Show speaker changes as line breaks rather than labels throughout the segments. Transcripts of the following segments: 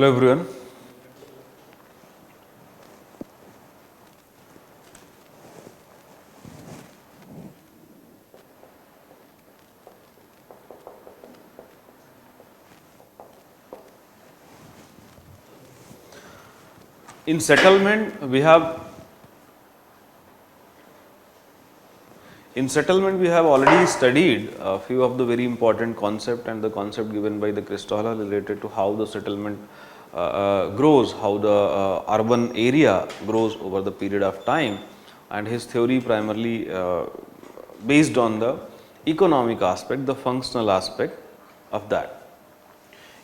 Hello everyone. In settlement we have already studied a few of the very important concept and the concept given by the Christoffel related to how the settlement grows, how the urban area grows over the period of time, and his theory primarily based on the economic aspect, the functional aspect of that.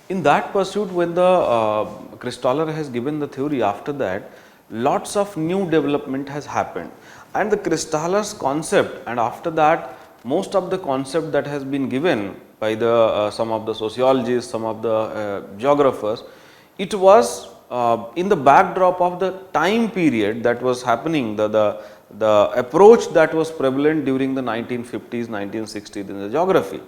In that pursuit, when the Christoffel has given the theory, after that lots of new development has happened, and the Christoffel's concept, and after that most of the concept that has been given by the some of the sociologists, some of the geographers, it was in the backdrop of the time period that was happening, the approach that was prevalent during the 1950s, 1960s in the geography.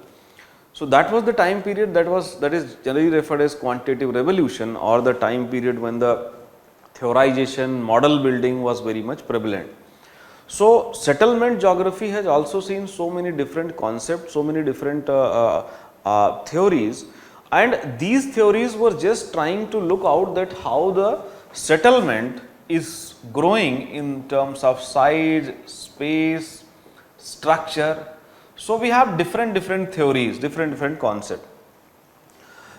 So, that was the time period that is generally referred as quantitative revolution, or the time period when the theorization, model building was very much prevalent. So, settlement geography has also seen so many different concepts, so many different theories, and these theories were just trying to look out that how the settlement is growing in terms of size, space, structure. So, we have different theories, different concepts.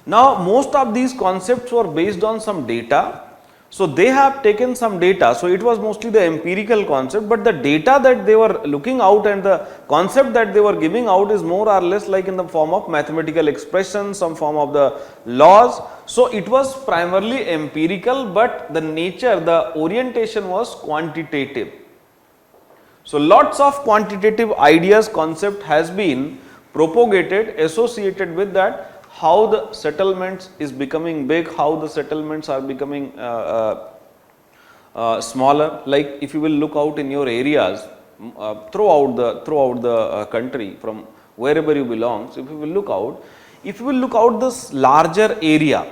Now, most of these concepts were based on some data. So, they have taken some data. So, it was mostly the empirical concept, but the data that they were looking out and the concept that they were giving out is more or less like in the form of mathematical expression, some form of the laws. So, it was primarily empirical, but the nature, the orientation was quantitative. So, lots of quantitative ideas, concept has been propagated associated with that, how the settlements is becoming big, how the settlements are becoming smaller. Like if you will look out in your areas throughout the country, from wherever you belong, so if you will look out this larger area,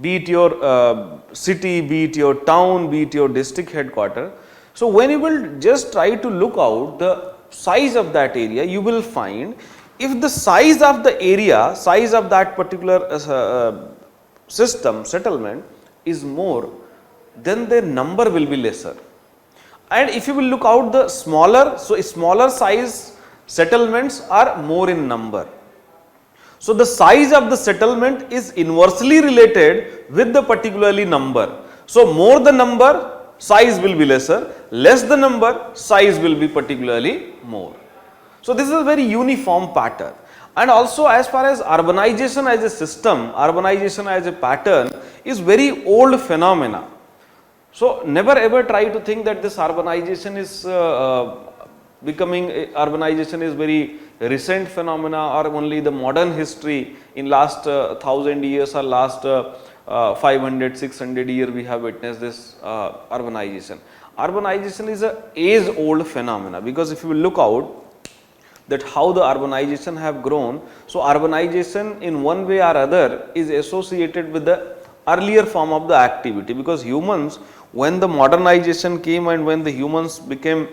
be it your city, be it your town, be it your district headquarter. So, when you will just try to look out the size of that area, you will find if the size of the area, size of that particular system, settlement is more, then the number will be lesser. And if you will look out the smaller, so smaller size settlements are more in number. So, the size of the settlement is inversely related with the particularly number. So, more the number, size will be lesser, less the number, size will be particularly more. So, this is a very uniform pattern. And also, as far as urbanization as a system, urbanization as a pattern is very old phenomena. So, never ever try to think that this urbanization is urbanization is very recent phenomena, or only the modern history in last 1000 years or last 500, 600 years we have witnessed this urbanization. Urbanization is a age old phenomena, because if you will look out that how the urbanization have grown. So, urbanization in one way or other is associated with the earlier form of the activity, because humans, when the modernization came and when the humans became,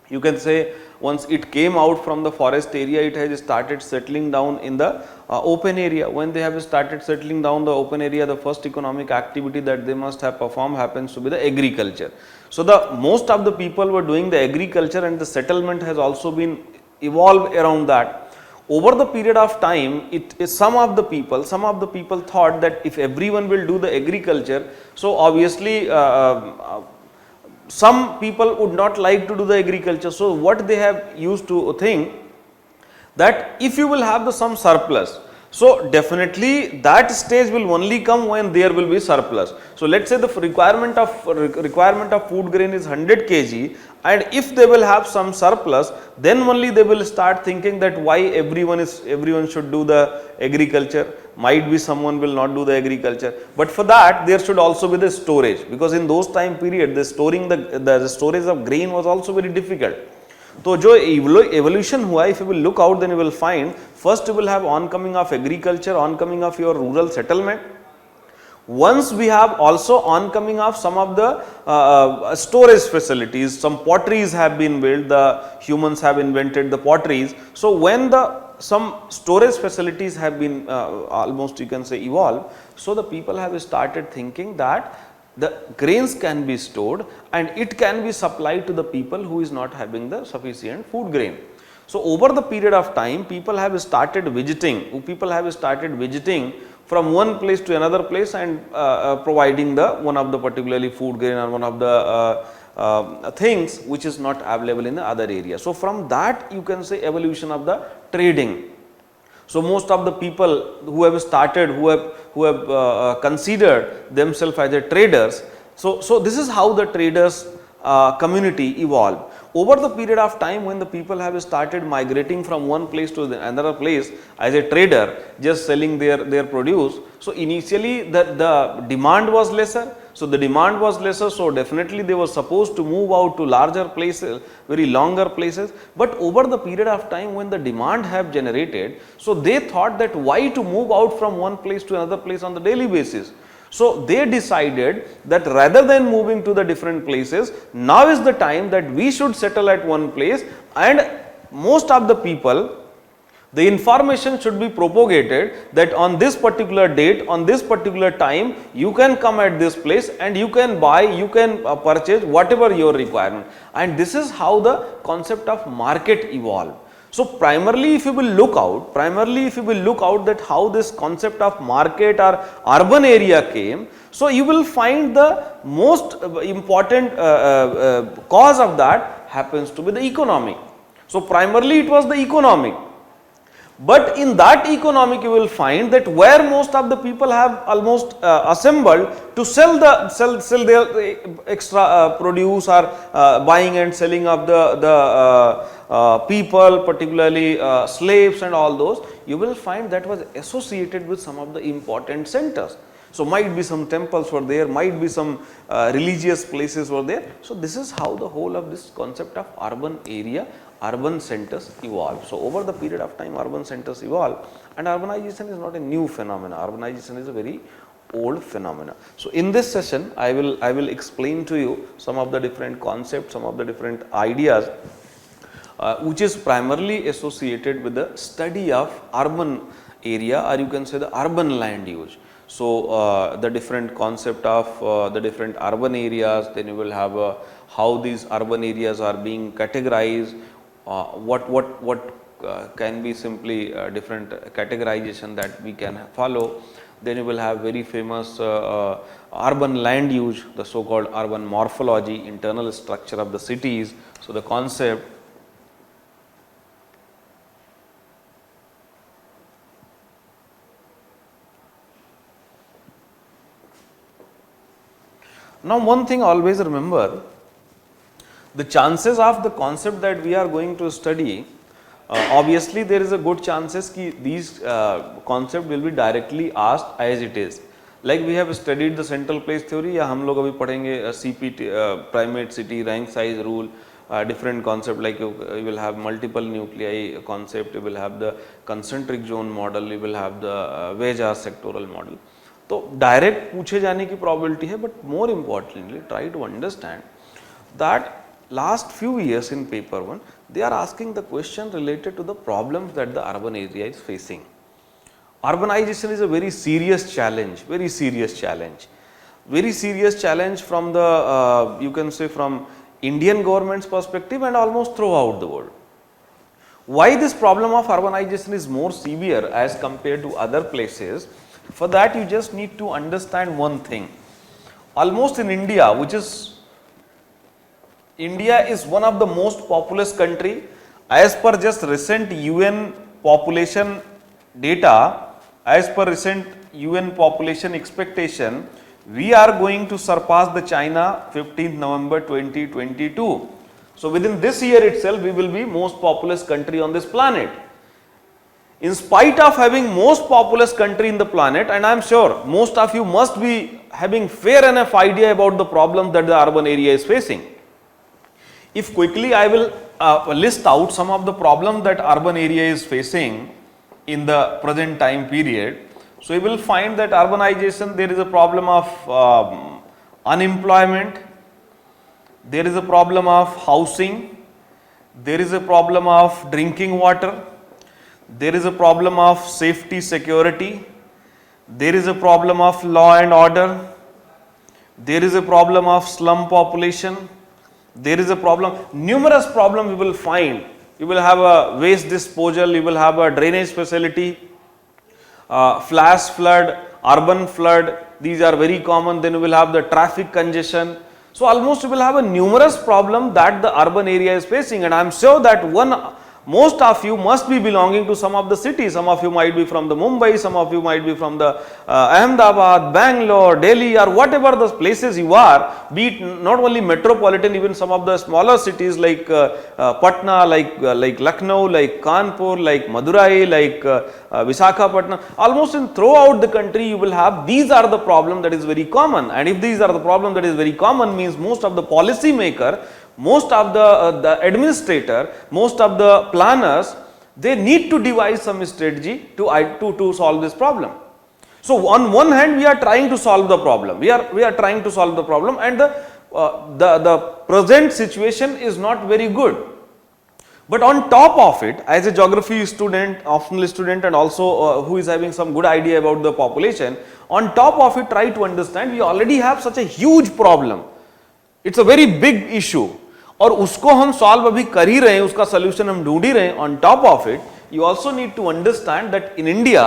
you can say, once it came out from the forest area, it has started settling down in the open area. When they have started settling down the open area, the first economic activity that they must have performed happens to be the agriculture. So, the most of the people were doing the agriculture, and the settlement has also been evolved around that. Over the period of time, some of the people thought that if everyone will do the agriculture, so obviously some people would not like to do the agriculture. So, what they have used to think that if you will have some surplus, so definitely that stage will only come when there will be surplus. So, let us say the requirement of food grain is 100 kg, and if they will have some surplus, then only they will start thinking that why everyone should do the agriculture. Might be someone will not do the agriculture, but for that there should also be the storage, because in those time period the storage of grain was also very difficult. तो जो evolution हुआ, if you will look out, then you will find first you will have oncoming of agriculture, oncoming of your rural settlement. Once we have also oncoming of some of the storage facilities, some potteries have been built, the humans have invented the potteries. So, when some storage facilities have been almost you can say evolved, so the people have started thinking that the grains can be stored and it can be supplied to the people who is not having the sufficient food grain. So, over the period of time, people have started visiting from one place to another place and providing the one of the particularly food grain or one of the things which is not available in the other area. So, from that you can say evolution of the trading. So, most of the people who have started, who have considered themselves as a traders. So, this is how the traders community evolved. Over the period of time, when the people have started migrating from one place to another place as a trader, just selling their produce. So, initially the demand was lesser. So, the demand was lesser. So, definitely they were supposed to move out to larger places, very longer places. But over the period of time when the demand have generated, so they thought that why to move out from one place to another place on the daily basis. So, they decided that rather than moving to the different places, now is the time that we should settle at one place, and most of the people, the information should be propagated that on this particular date, on this particular time, you can come at this place and you can buy, you can purchase whatever your requirement, and this is how the concept of market evolved. So, primarily if you will look out that how this concept of market or urban area came, so you will find the most important cause of that happens to be the economic. So, primarily it was the economic. But in that economic you will find that where most of the people have almost assembled to sell their extra produce or buying and selling of the people, particularly slaves and all those, you will find that was associated with some of the important centers. So, might be some temples were there, might be some religious places were there. So, this is how the whole of this concept of urban area, urban centers evolved. So, over the period of time urban centers evolved, and urbanization is not a new phenomena, urbanization is a very old phenomena. So, in this session I will explain to you some of the different concepts, some of the different ideas which is primarily associated with the study of urban area, or you can say the urban land use. So, the different concept of the different urban areas, then you will have how these urban areas are being categorized, what can be simply different categorization that we can follow. Then you will have very famous urban land use, the so called urban morphology, internal structure of the cities. So, the concept. Now, one thing always remember, the chances of the concept that we are going to study, obviously there is a good chances that these concept will be directly asked as it is. Like we have studied the central place theory, या हम लोग अभी पढ़ेंगे CPT, primate city, rank size rule, different concept like you will have multiple nuclei concept, you will have the concentric zone model, you will have the wedge or sectoral model. तो direct पूछे जाने की probability है, but more importantly try to understand that last few years in paper 1 they are asking the question related to the problems that the urban area is facing. Urbanization is a very serious challenge, very serious challenge from the you can say from Indian government's perspective and almost throughout the world. Why this problem of urbanization is more severe as compared to other places? For that you just need to understand one thing. Almost in India, India is one of the most populous country. As per just recent UN population data, as per recent UN population expectation, we are going to surpass the China 15th November 2022. So, within this year itself, we will be most populous country on this planet. In spite of having most populous country in the planet, and I am sure most of you must be having fair enough idea about the problems that the urban area is facing. If quickly I will list out some of the problems that urban area is facing in the present time period. So you will find that urbanization, there is a problem of unemployment, there is a problem of housing, there is a problem of drinking water, there is a problem of safety security, there is a problem of law and order, there is a problem of slum population, there is a problem, numerous problems you will find. You will have a waste disposal, you will have a drainage facility, flash flood, urban flood, these are very common. Then you will have the traffic congestion. So almost you will have a numerous problem that the urban area is facing, and I am sure that most of you must be belonging to some of the cities. Some of you might be from the Mumbai, some of you might be from the Ahmedabad, Bangalore, Delhi, or whatever the places you are, be it not only metropolitan, even some of the smaller cities like Patna, like Lucknow, like Kanpur, like Madurai, like Visakhapatnam. Almost throughout the country you will have, these are the problem that is very common, and if these are the problem that is very common, means most of the policy maker, most of the administrator, most of the planners, they need to devise some strategy to solve this problem. So on one hand we are trying to solve the problem, we are trying to solve the problem, and the present situation is not very good. But on top of it, as a geography student, optional student, and also who is having some good idea about the population, on top of it, try to understand we already have such a huge problem. It's a very big issue. और उसको हम solve अभी कर ही रहे हैं, उसका solution हम ढूंढ ही रहे हैं. On top of it, you also need to understand that in India,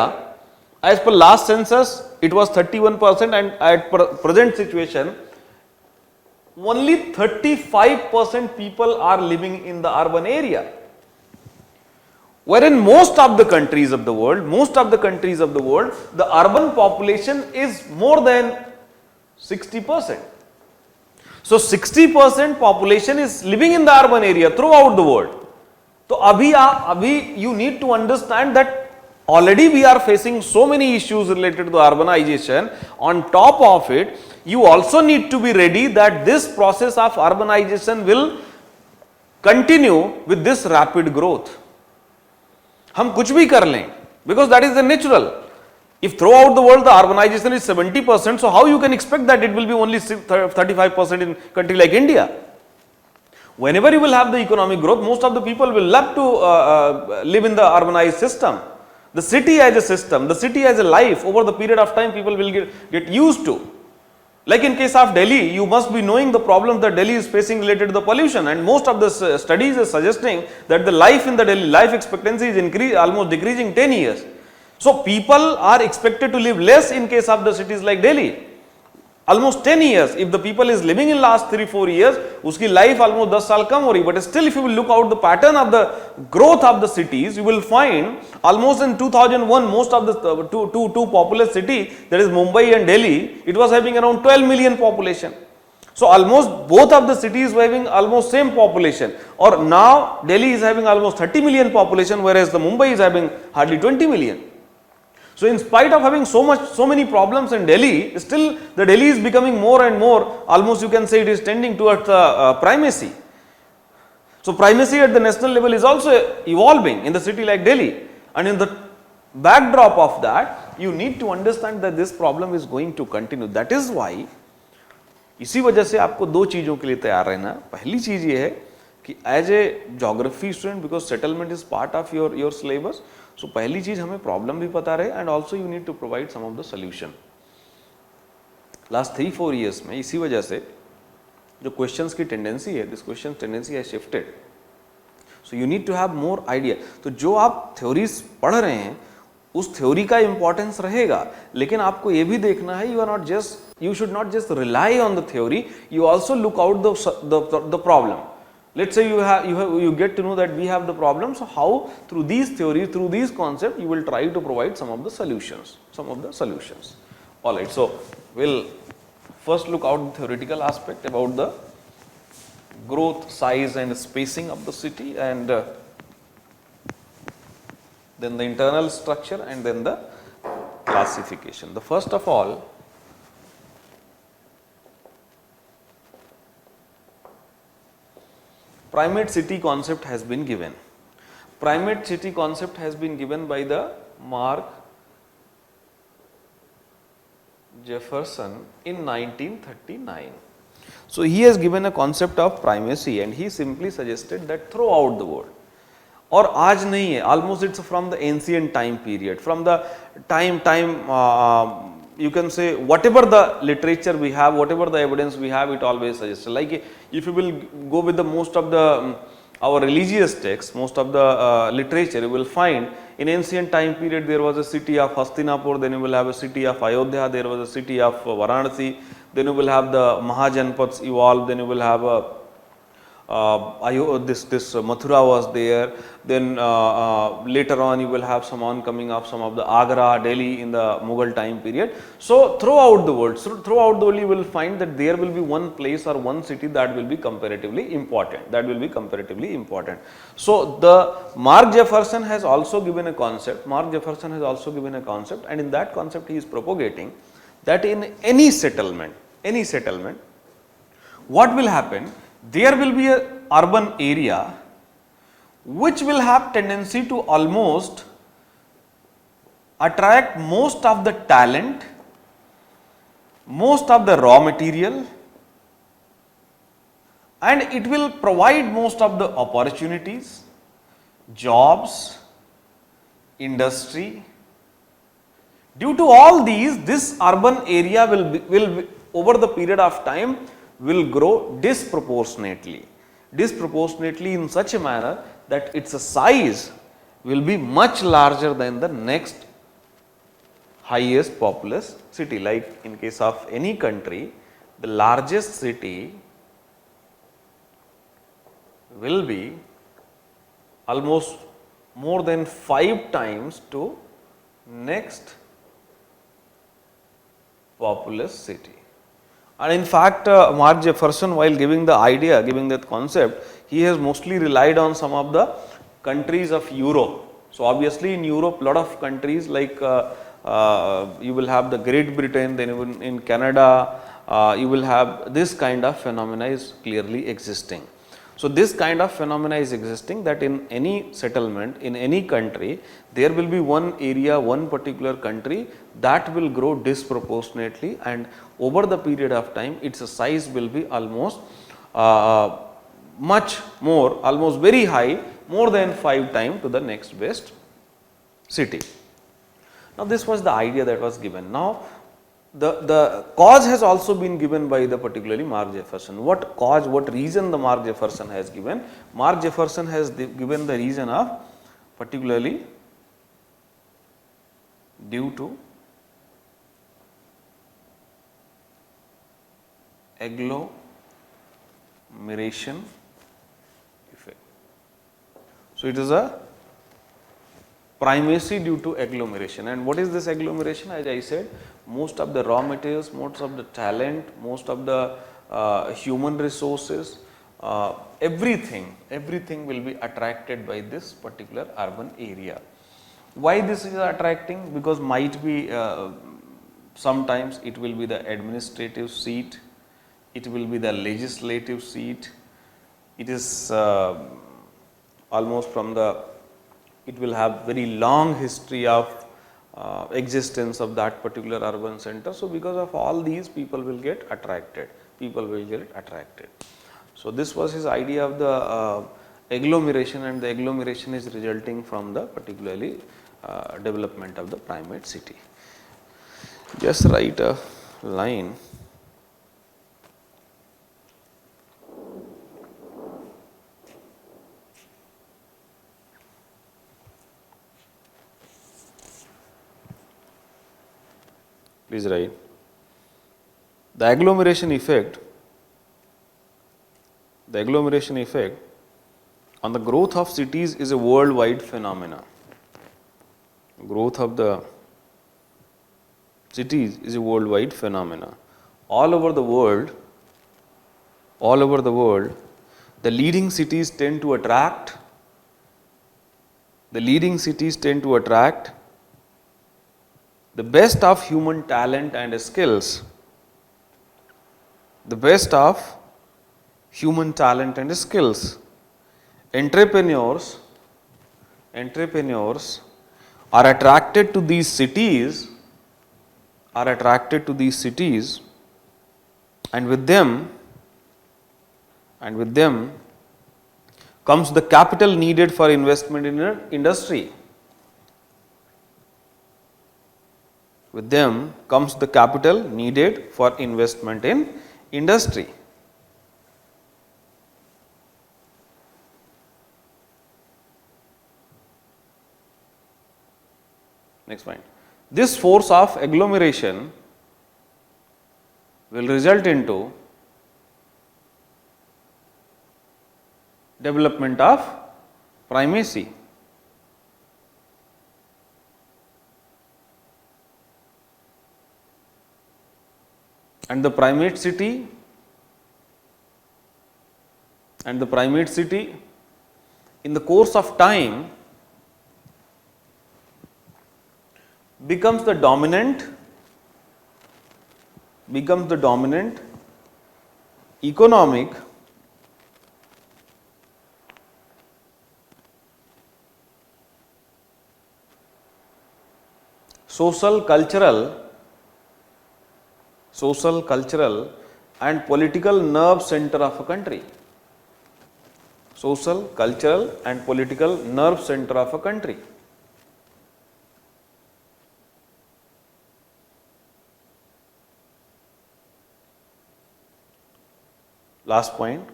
as per last census, it was 31%, and at present situation only 35% people are living in the urban area, wherein most of the countries of the world, the urban population is more than 60%. So 60% population is living in the urban area throughout the world. So abhi you need to understand that already we are facing so many issues related to the urbanization. On top of it, you also need to be ready that this process of urbanization will continue with this rapid growth. हम कुछ भी कर लें, because that is the natural. If throughout the world the urbanization is 70%, so how you can expect that it will be only 35% in country like India? Whenever you will have the economic growth, most of the people will love to live in the urbanized system. The city as a system, the city as a life, over the period of time people will get used to. Like in case of Delhi, you must be knowing the problems that Delhi is facing related to the pollution, and most of the studies are suggesting that the life in the Delhi, life expectancy is almost decreasing 10 years. So people are expected to live less in case of the cities like Delhi. Almost 10 years. If the people is living in last 3-4 years, uski life almost 10 साल कम हो रही. But still, if you will look out the pattern of the growth of the cities, you will find almost in 2001, most of the two populous city, that is Mumbai and Delhi, it was having around 12 million population. So almost both of the cities were having almost same population. Or now Delhi is having almost 30 million population, whereas the Mumbai is having hardly 20 million. So in spite of having so many problems in Delhi, still the Delhi is becoming more and more, almost you can say it is tending towards primacy. So primacy at the national level is also evolving in the city like Delhi, and in the backdrop of that, you need to understand that this problem is going to continue. That is why, इसी वजह से आपको दो चीजों के लिए तैयार रहना. पहली चीज ये है कि as a geography student, because settlement is part of your syllabus, so पहली चीज हमें प्रॉब्लम भी पता रहे, and also you need to provide some of the solution. Last 3-4 years में इसी वजह से जो क्वेश्चंस की टेंडेंसी है, this question tendency has shifted, so you need to have more idea. तो जो आप थ्योरीज पढ़ रहे हैं उस थ्योरी का इंपॉर्टेंस रहेगा, लेकिन आपको ये भी देखना है, you should not just rely on the theory, you also look out the problem. Let's say you get to know that we have the problem, so how through these theories, through these concepts, you will try to provide some of the solutions. All right, so we'll first look out the theoretical aspect about the growth, size and spacing of the city, and then the internal structure, and then the classification. The first of all, primate city concept has been given. Primate city concept has been given by the Mark Jefferson in 1939. So, he has given a concept of primacy and he simply suggested that throughout the world, और आज नहीं है, almost it's from the ancient time period, from the time you can say whatever the literature we have, whatever the evidence we have, it always suggests. Like if you will go with the most of the our religious texts, most of the literature, you will find in ancient time period there was a city of Hastinapur, then you will have a city of Ayodhya, there was a city of Varanasi, then you will have the Mahajanpads evolved, then you will have a this Mathura was there, then later on you will have some oncoming of some of the Agra, Delhi in the Mughal time period. So, throughout the world, you will find that there will be one place or one city that will be comparatively important, So, the Mark Jefferson has also given a concept, and in that concept he is propagating that in any settlement, what will happen? There will be a urban area which will have tendency to almost attract most of the talent, most of the raw material, and it will provide most of the opportunities, jobs, industry. Due to all these, this urban area will over the period of time will grow disproportionately in such a manner that its size will be much larger than the next highest populous city. Like in case of any country, the largest city will be almost more than 5 times to next populous city. And in fact, Mark Jefferson, while giving the idea, giving that concept, he has mostly relied on some of the countries of Europe. So, obviously in Europe, lot of countries like you will have the Great Britain, then even in Canada, you will have this kind of phenomena is clearly existing. So, this kind of phenomena is existing that in any settlement, in any country, there will be one area, one particular country that will grow disproportionately, and over the period of time its size will be almost much more, almost very high, more than 5 times to the next best city. Now, this was the idea that was given. Now, the cause has also been given by the particularly Mark Jefferson. What cause, what reason the Mark Jefferson has given? Mark Jefferson has given the reason of particularly due to agglomeration effect. So, it is a primacy due to agglomeration. And what is this agglomeration? As I said, most of the raw materials, most of the talent, most of the human resources, everything will be attracted by this particular urban area. Why this is attracting? Because might be sometimes it will be the administrative seat, it will be the legislative seat, it is almost from the, it will have very long history of existence of that particular urban center. So, because of all these, people will get attracted, So, this was his idea of the agglomeration, and the agglomeration is resulting from the particularly development of the primate city. Just write a line. Please write. The agglomeration effect on the growth of cities is a worldwide phenomena. Growth of the cities is a worldwide phenomena. All over the world, the leading cities tend to attract the best of human talent and skills, Entrepreneurs are attracted to these cities are attracted to these cities, and with them comes the capital needed for investment in an industry. With them comes the capital needed for investment in industry. Next point. This force of agglomeration will result into development of primacy. And the primate city in the course of time becomes the dominant economic, social, cultural and political nerve center of a country. Social, cultural and political nerve center of a country. Last point.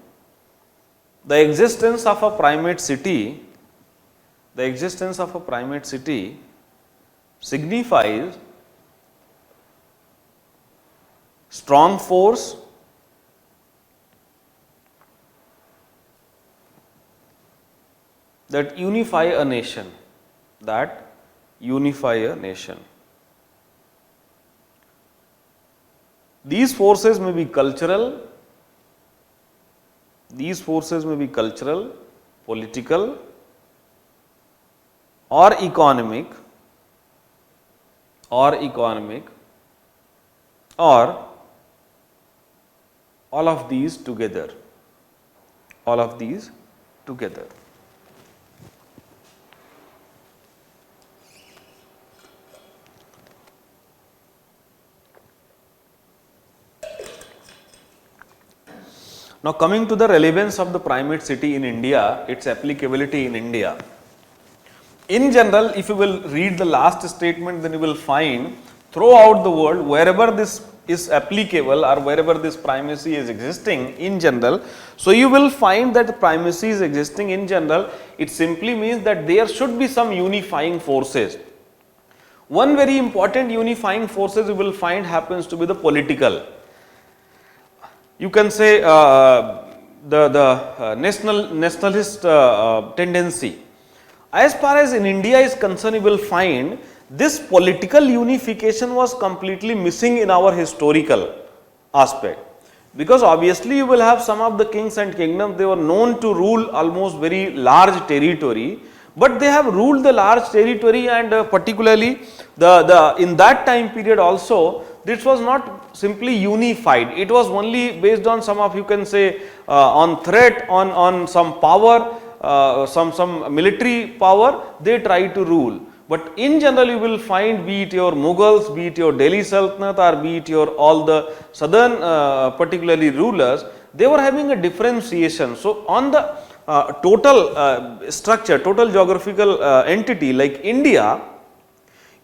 The existence of a primate city signifies strong force that unify a nation. These forces may be cultural, political or economic, or all of these together. Now, coming to the relevance of the primate city in India, its applicability in India. In general, if you will read the last statement, then you will find throughout the world, wherever this is applicable or wherever this primacy is existing in general, so you will find that the primacy is existing in general. It simply means that there should be some unifying forces. One very important unifying forces you will find happens to be the political. You can say the nationalist tendency. As far as in India is concerned, you will find this political unification was completely missing in our historical aspect, because obviously you will have some of the kings and kingdoms, they were known to rule almost very large territory, but they have ruled the large territory, and particularly the in that time period also, this was not simply unified. It was only based on some of, you can say, on threat, on some power, some military power, they try to rule. But in general, you will find, be it your Mughals, be it your Delhi Sultanate, or be it your all the southern particularly rulers, they were having a differentiation. So, on the total structure, total geographical entity like India,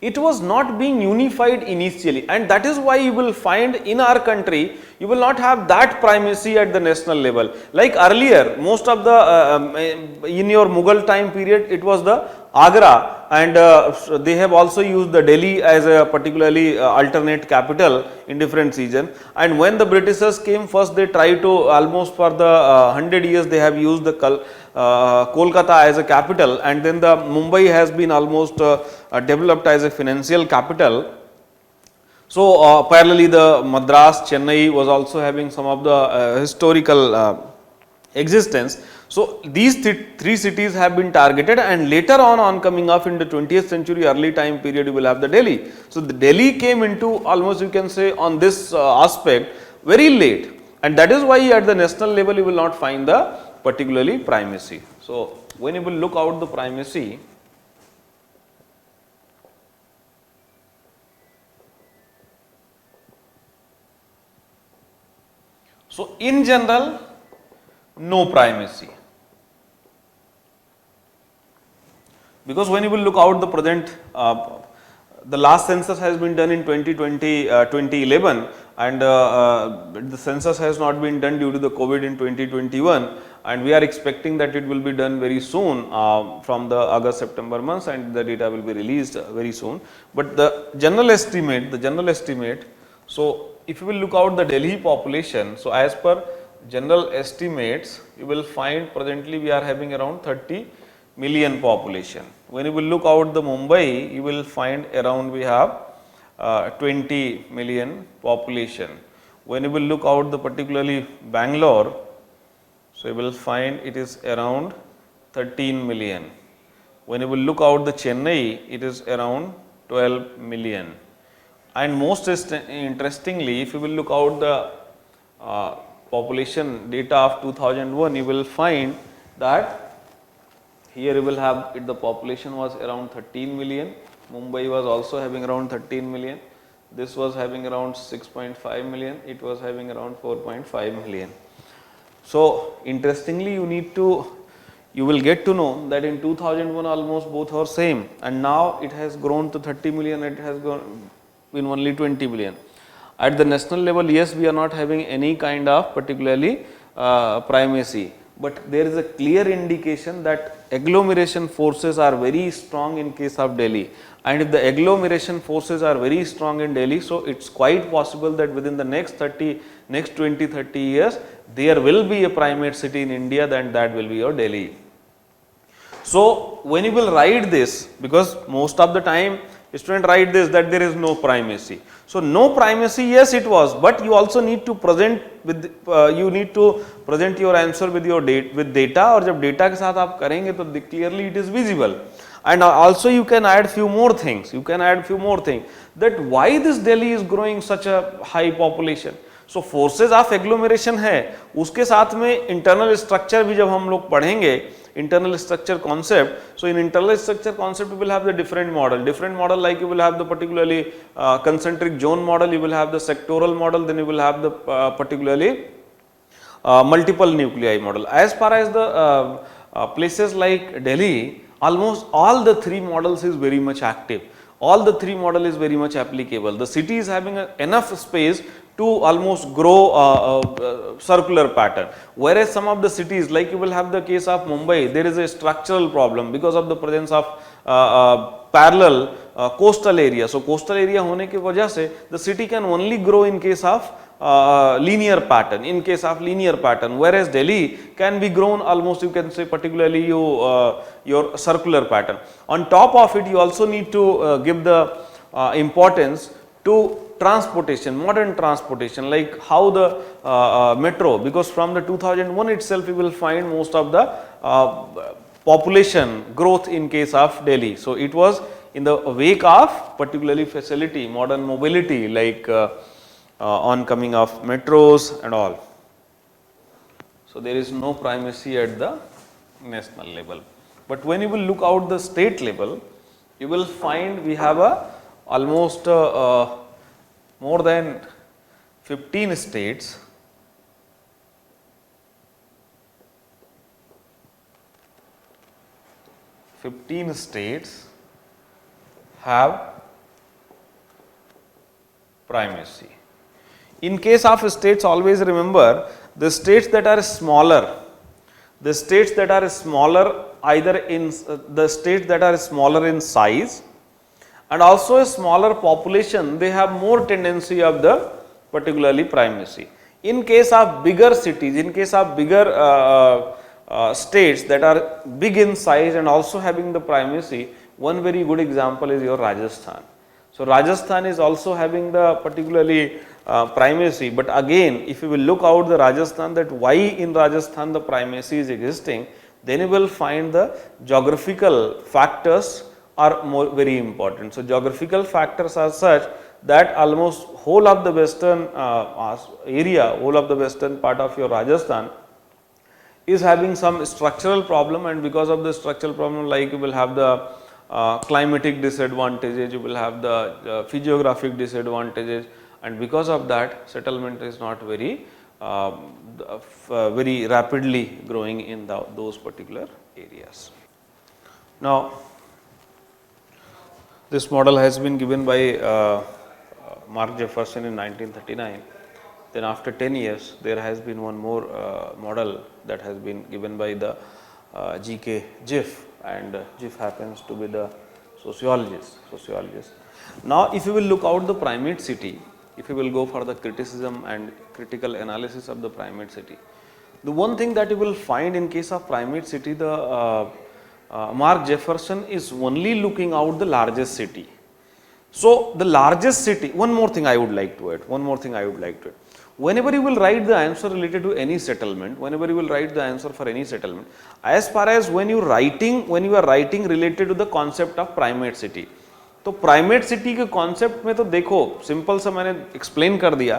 it was not being unified initially, and that is why you will find in our country, you will not have that primacy at the national level. Like earlier, most of the in your Mughal time period, it was the Agra, and they have also used the Delhi as a particularly alternate capital in different regions. And when the Britishers came, first they tried to, almost for the 100 years, they have used the Kolkata as a capital, and then the Mumbai has been almost developed as a financial capital. So, parallelly the Madras, Chennai was also having some of the historical existence. So, these three cities have been targeted, and later on coming up in the 20th century early time period, you will have the Delhi. So, the Delhi came into almost, you can say, on this aspect very late, and that is why at the national level you will not find the particularly primacy. So, when you will look out the primacy, So, in general, no primacy, because when you will look out the present, the last census has been done in 2011, and the census has not been done due to the COVID in 2021, and we are expecting that it will be done very soon from the August September months, and the data will be released very soon. But the general estimate, so if you will look out the Delhi population, so as per general estimates, you will find presently we are having around 30 million population. When you will look out the Mumbai, you will find around we have 20 million population. When you will look out the particularly Bangalore, so you will find it is around 13 million. When you will look out the Chennai, it is around 12 million. And most interestingly, if you will look out the population data of 2001, you will find that here you will have the population was around 13 million, Mumbai was also having around 13 million, this was having around 6.5 million, it was having around 4.5 million. So, interestingly you will get to know that in 2001 almost both are same, and now it has grown to 30 million, it has been only 20 million. At the national level, yes, we are not having any kind of particularly primacy, but there is a clear indication that agglomeration forces are very strong in case of Delhi, and if the agglomeration forces are very strong in Delhi, so it is quite possible that within the next 20-30 years there will be a primate city in India, then that will be your Delhi. So, when you will write this, because most of the time student write this that there is no primacy. So, no primacy, yes it was, but you also need to present with your answer with your data, और जब data के साथ आप करेंगे तो clearly it is visible. And also you can add few more things, that why this Delhi is growing such a high population. So, forces of agglomeration है, उसके साथ में internal structure भी जब हम लोग पढ़ेंगे, internal structure concept. So, in internal structure concept we will have the different model like you will have the particularly concentric zone model, you will have the sectoral model, then you will have the particularly multiple nuclei model. As far as the places like Delhi, almost all the three models is very much active. All the three model is very much applicable. The city is having enough space to almost grow circular pattern, whereas some of the cities like you will have the case of Mumbai, there is a structural problem because of the presence of parallel coastal area. So, coastal area होने की वजह से the city can only grow in case of linear pattern, whereas Delhi can be grown almost, you can say, particularly your circular pattern. On top of it, you also need to give the importance to transportation, modern transportation, like how the metro, because from the 2001 itself you will find most of the population growth in case of Delhi. So, it was in the wake of particularly facility, modern mobility, like oncoming of metros and all. So, there is no primacy at the national level, but when you will look out the state level, you will find we have almost more than 15 states have primacy. In case of states, always remember the states that are smaller, either in the states that are smaller in size and also a smaller population, they have more tendency of the particularly primacy. In case of bigger cities, in case of bigger states that are big in size and also having the primacy, one very good example is your Rajasthan. So, Rajasthan is also having the particularly primacy, but again if you will look out the Rajasthan, that why in Rajasthan the primacy is existing, then you will find the geographical factors are very important. So, geographical factors are such that almost whole of the western area, whole of the western part of your Rajasthan is having some structural problem, and because of the structural problem, like you will have the climatic disadvantages, you will have the physiographic disadvantages, and because of that settlement is not very very rapidly growing in those particular areas. Now, this model has been given by Mark Jefferson in 1939. Then after 10 years, there has been one more model that has been given by the G.K. Jiff, and Jiff happens to be the sociologist. Now, if you will look out the primate city, if you will go for the criticism and critical analysis of the primate city, the one thing that you will find in case of primate city, the Mark Jefferson is only looking out the largest city. So, the largest city, one more thing I would like to add, whenever you will write the answer related to any settlement, as far as when you are writing related to the concept of primate city, तो primate city के concept में तो देखो simple सा मैंने explain कर दिया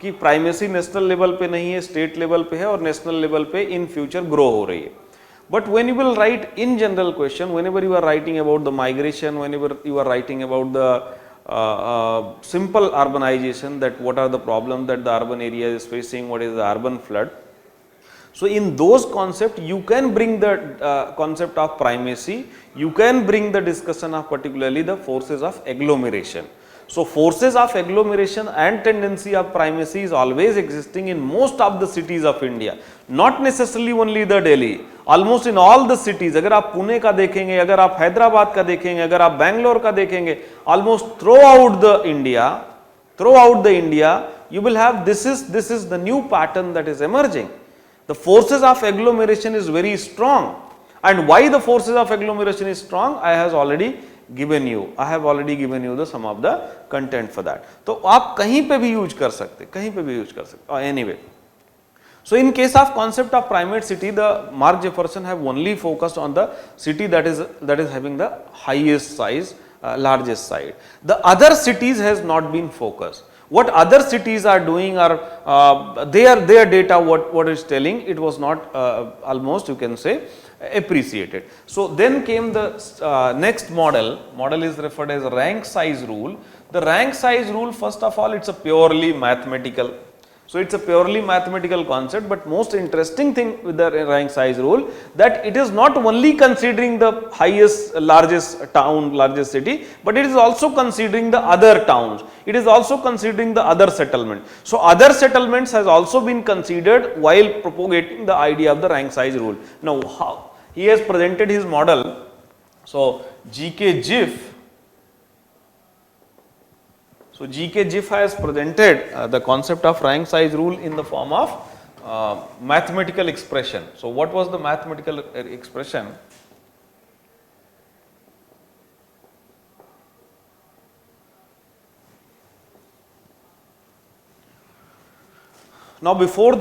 कि प्राइमेसी नेशनल लेवल पे नहीं है, स्टेट लेवल पे है और नेशनल लेवल पे इन फ्यूचर ग्रो हो रही है. But when you will write in general question, whenever you are writing about the migration, whenever you are writing about the simple urbanization, that what are the problems that the urban area is facing, what is the urban flood. So, in those concepts, you can bring the concept of primacy, you can bring the discussion of particularly the forces of agglomeration. So, forces of agglomeration and tendency of primacy is always existing in most of the cities of India, not necessarily only the Delhi, almost in all the cities. अगर आप पुणे का देखेंगे, अगर आप हैदराबाद का देखेंगे, अगर आप बैंगलोर का देखेंगे, almost throughout the India, you will have this is the new pattern that is emerging. The forces of agglomeration is very strong, and why the forces of agglomeration is strong, I have already given you the some of the content for that. तो आप कहीं पे भी use कर सकते, anyway. So, in case of concept of primate city, the Mark Jefferson have only focused on the city that is having the highest size, largest size. The other cities has not been focused. What other cities are doing, are their data what is telling, it was not almost you can say appreciated. So, then came the next model is referred as rank size rule. The rank size rule, first of all, it is a purely mathematical. So, it is a purely mathematical concept, but most interesting thing with the rank size rule, that it is not only considering the highest, largest town, largest city, but it is also considering the other towns, it is also considering the other settlement. So, other settlements has also been considered while propagating the idea of the rank size rule. Now, how he has presented his model. So, G.K. Jiff has presented the concept of rank size rule in the form of mathematical expression. So, what was the mathematical expression? Now, before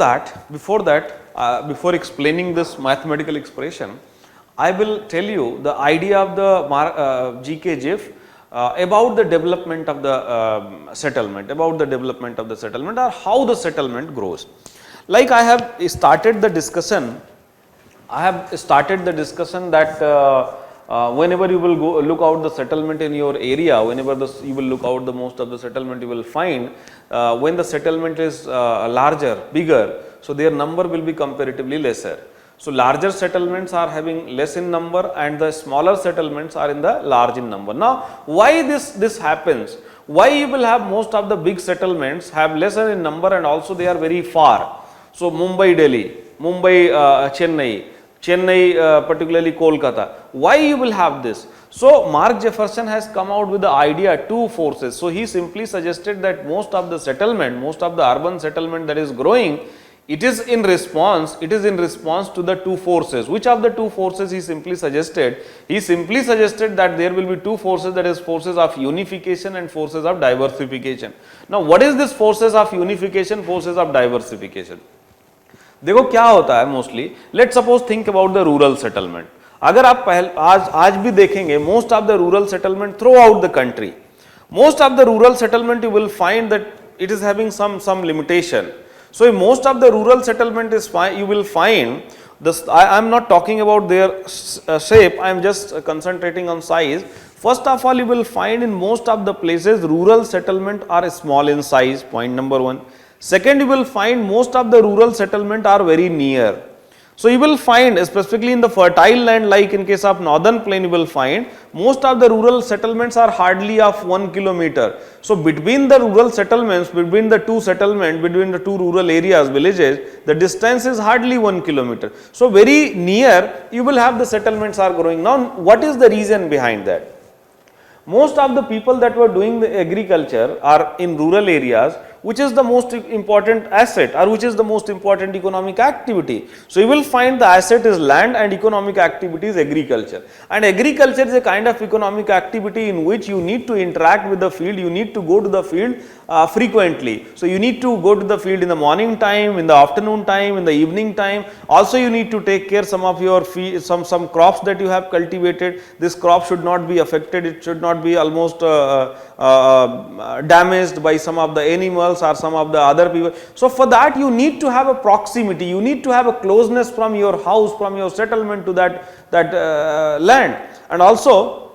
explaining this mathematical expression, I will tell you the idea of the G.K. Jiff about the development of the settlement, or how the settlement grows. Like I have started the discussion, that whenever you will go look out the settlement in your area, whenever you will look out the most of the settlement, you will find when the settlement is larger, bigger, so their number will be comparatively lesser. So, larger settlements are having less in number and the smaller settlements are in the large in number. Now, why this happens? Why you will have most of the big settlements have lesser in number and also they are very far. So, Mumbai, Delhi, Mumbai, Chennai, particularly Kolkata. Why you will have this? So, Mark Jefferson has come out with the idea, two forces. So, he simply suggested that most of the urban settlement that is growing, it is in response to the two forces. Which of the two forces he simply suggested? He simply suggested that there will be two forces, that is forces of unification and forces of diversification. Now, what is this forces of unification, forces of diversification? देखो क्या होता है mostly, let suppose think about the rural settlement. अगर आप आज भी देखेंगे most of the rural settlement through out the country, most of the rural settlement you will find that it is having some limitation. So, in most of the rural settlement is you will find this. I am not talking about their shape, I am just concentrating on size. First of all, you will find in most of the places rural settlement are small in size, point number one. Second, you will find most of the rural settlement are very near. So, you will find specifically in the fertile land, like in case of northern plain, you will find most of the rural settlements are hardly of 1 kilometer. So, between the rural settlements, between the two rural areas, villages, the distance is hardly 1 kilometer. So, very near you will have the settlements are growing. Now, what is the reason behind that? Most of the people that were doing the agriculture are in rural areas, which is the most important asset or which is the most important economic activity. So, you will find the asset is land and economic activity is agriculture, and agriculture is a kind of economic activity in which you need to interact with the field, you need to go to the field frequently. So, you need to go to the field in the morning time, in the afternoon time, in the evening time. Also, you need to take care some of your some crops that you have cultivated. This crop should not be affected, it should not be almost damaged by some of the animals or some of the other people. So, for that you need to have a proximity, you need to have a closeness from your house, from your settlement to that land. And also,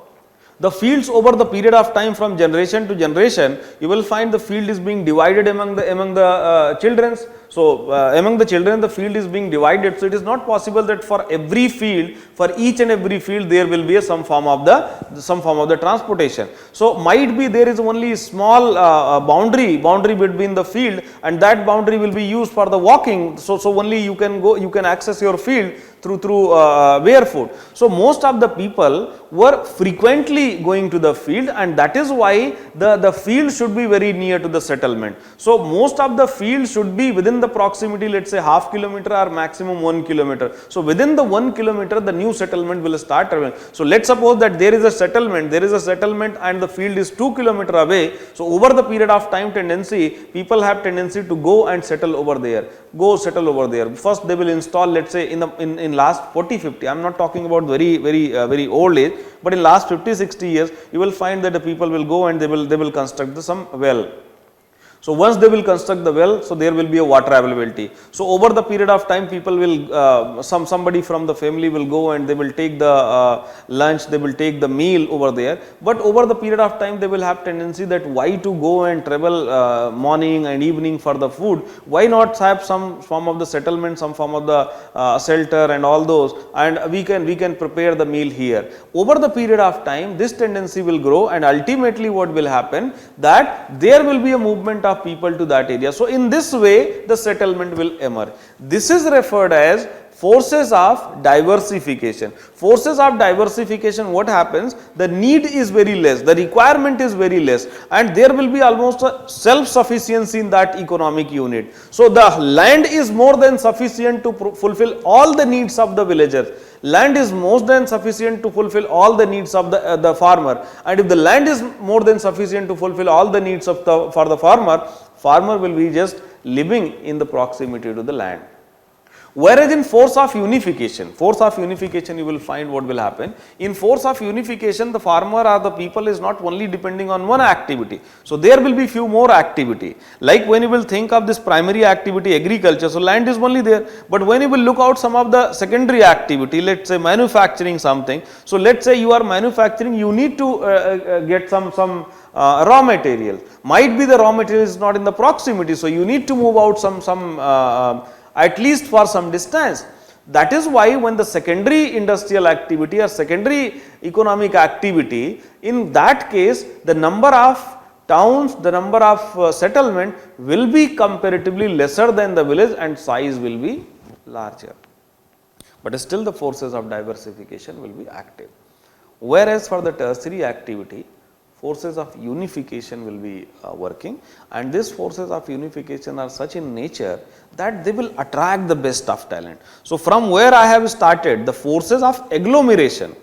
the fields over the period of time from generation to generation, you will find the field is being divided among the children. So, among the children the field is being divided. So, it is not possible that for every field, for each and every field there will be some form of the transportation. So, might be there is only small boundary between the field, and that boundary will be used for the walking. So, only you can access your field through barefoot. So, most of the people were frequently going to the field, and that is why the field should be very near to the settlement. So, most of the field should be within the proximity, let us say half kilometer or maximum 1 kilometer. So, within the 1 kilometer the new settlement will start traveling. So, let us suppose that there is a settlement and the field is 2 kilometer away. So, over the period of time people have tendency to go and settle over there, First they will install, let us say in last 40-50, I am not talking about very old age, but in last 50-60 years you will find that the people will go and they will construct some well. So, once they will construct the well, so there will be a water availability. So, over the period of time people will somebody from the family will go and they will take the lunch, they will take the meal over there. But over the period of time they will have tendency that why to go and travel morning and evening for the food, why not have some form of the settlement, some form of the shelter and all those, and we can prepare the meal here. Over the period of time this tendency will grow, and ultimately what will happen, that there will be a movement of people to that area. So, in this way the settlement will emerge. This is referred as forces of diversification. Forces of diversification, what happens? The need is very less, the requirement is very less, and there will be almost a self-sufficiency in that economic unit. So, the land is more than sufficient to fulfill all the needs of the villagers. Land is more than sufficient to fulfill all the needs of the farmer, and if the land is more than sufficient to fulfill all the needs of for the farmer will be just living in the proximity to the land. Whereas in force of unification you will find what will happen. In force of unification, the farmer or the people is not only depending on one activity. So, there will be few more activity, like when you will think of this primary activity agriculture, so land is only there, but when you will look out some of the secondary activity, let us say manufacturing something. So, let us say you are manufacturing, you need to get some raw material, might be the raw material is not in the proximity. So, you need to move out some at least for some distance. That is why when the secondary industrial activity or secondary economic activity, in that case the number of towns, the number of settlement will be comparatively lesser than the village and size will be larger. But still the forces of diversification will be active. Whereas for the tertiary activity, forces of unification will be working, and these forces of unification are such in nature that they will attract the best of talent. So, from where I have started, the forces of agglomeration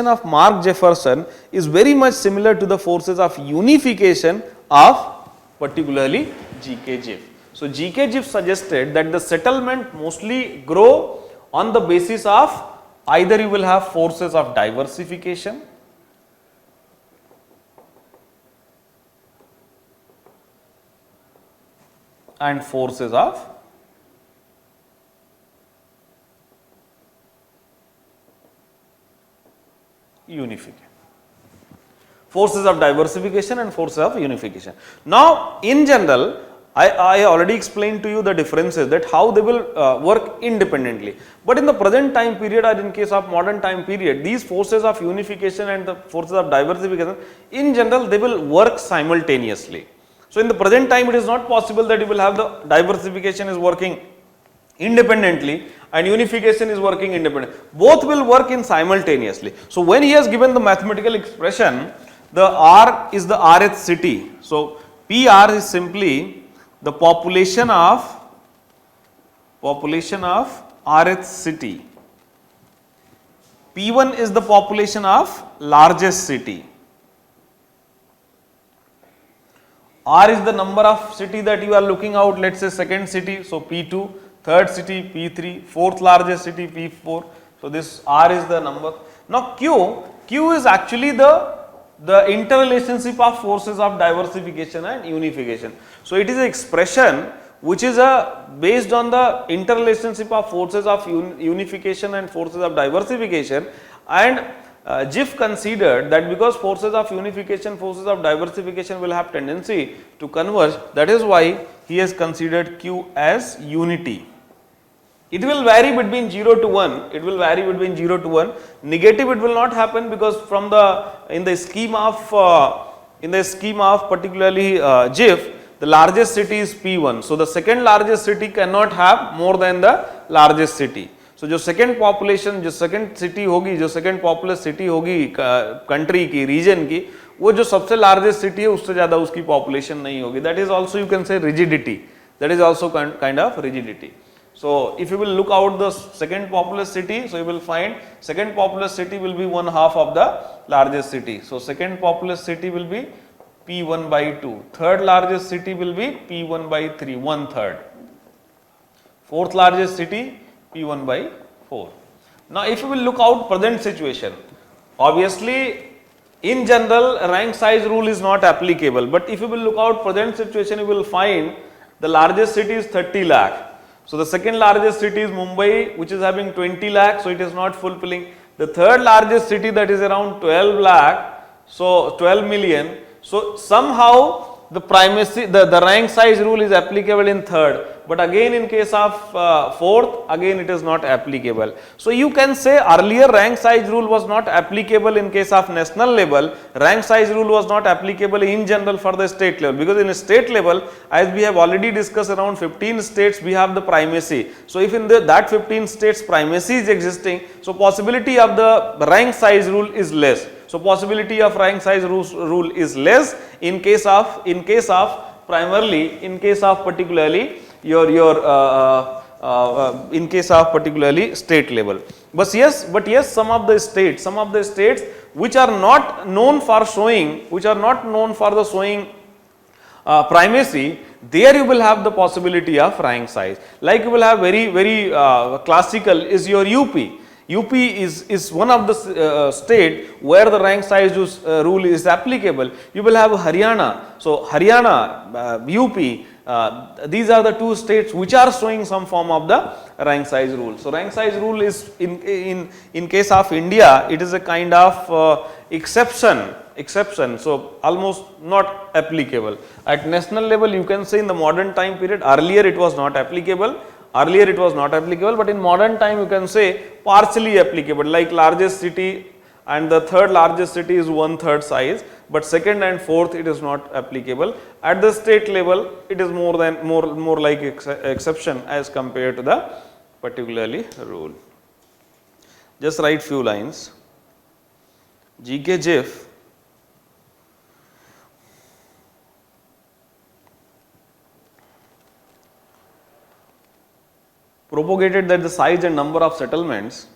of Mark Jefferson is very much similar to the forces of unification of particularly G.K. Jiff. So, G.K. Jiff suggested that the settlement mostly grow on the basis of either you will have forces of diversification and forces of unification. forces of diversification and forces of unification. Now, in general, I already explained to you the differences, that how they will work independently. But in the present time period, or in case of modern time period, these forces of unification and the forces of diversification, in general, they will work simultaneously. So, in the present time, it is not possible that you will have the diversification is working independently and unification is working independently. Both will work in simultaneously. So, when he has given the mathematical expression, the R is the Rth city. So, PR is simply the population of Rth city. P1 is the population of largest city. R is the number of city that you are looking out, let us say second city, so P2, third city P3, fourth largest city P4. So, this R is the number. Now, Q is actually the interrelationship of forces of diversification and unification. So, it is an expression which is based on the interrelationship of forces of unification and forces of diversification, and Giff considered that because forces of unification, forces of diversification will have tendency to converge, that is why he has considered Q as unity. It will vary between 0 to 1, it will vary between 0 to 1, negative it will not happen, because from in the scheme of particularly Giff, the largest city is P1. So, the second largest city cannot have more than the largest city. So, जो second population, जो second city होगी, जो second populous city होगी country की, region की, वो जो सबसे largest city है उससे ज़्यादा उसकी population नहीं होगी. That is also, you can say, rigidity. That is also kind of rigidity. So, if you will look out the second populous city, so you will find second populous city will be 1/2 of the largest city. So, second populous city will be P1 by 2, third largest city will be P1 by 3, 1/3, fourth largest city P1 by 4. Now, if you will look out present situation, obviously in general rank size rule is not applicable, but if you will look out present situation, you will find the largest city is 30 lakh. So, the second largest city is Mumbai, which is having 20 lakh, so it is not fulfilling. The third largest city, that is around 12 lakh, so 12 million. So, somehow the primacy, the rank size rule is applicable in third, but again in case of fourth, again it is not applicable. So, you can say earlier rank size rule was not applicable in case of national level, rank size rule was not applicable in general for the state level, because in state level, as we have already discussed, around 15 states we have the primacy. So, if in that 15 states primacy is existing, so possibility of the rank size rule is less. So, possibility of rank size rule is less in case of primarily, in case of particularly in case of particularly state level. But yes, some of the states which are not known for showing, primacy, there you will have the possibility of rank size. Like you will have very classical is your UP. UP is one of the state where the rank size rule is applicable. You will have Haryana. So, Haryana, UP, these are the two states which are showing some form of the rank size rule. So, rank size rule is in case of India, it is a kind of exception. So, almost not applicable. At national level, you can say in the modern time period, earlier it was not applicable. But in modern time you can say partially applicable, like largest city and the third largest city is 1/3 size, but second and fourth it is not applicable. At the state level it is more like exception as compared to the particularly rule. Just write few lines. GK Giff propagated that the size and number of settlements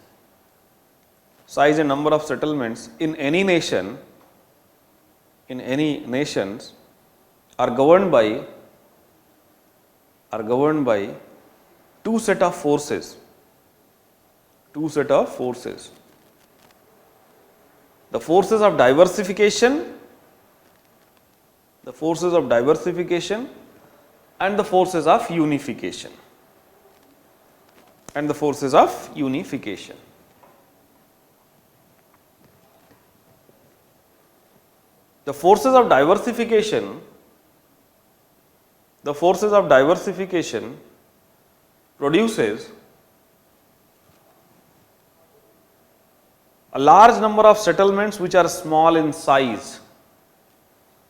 in any nations are governed by two set of forces. The forces of diversification and the forces of unification. the forces of diversification produces a large number of settlements which are small in size.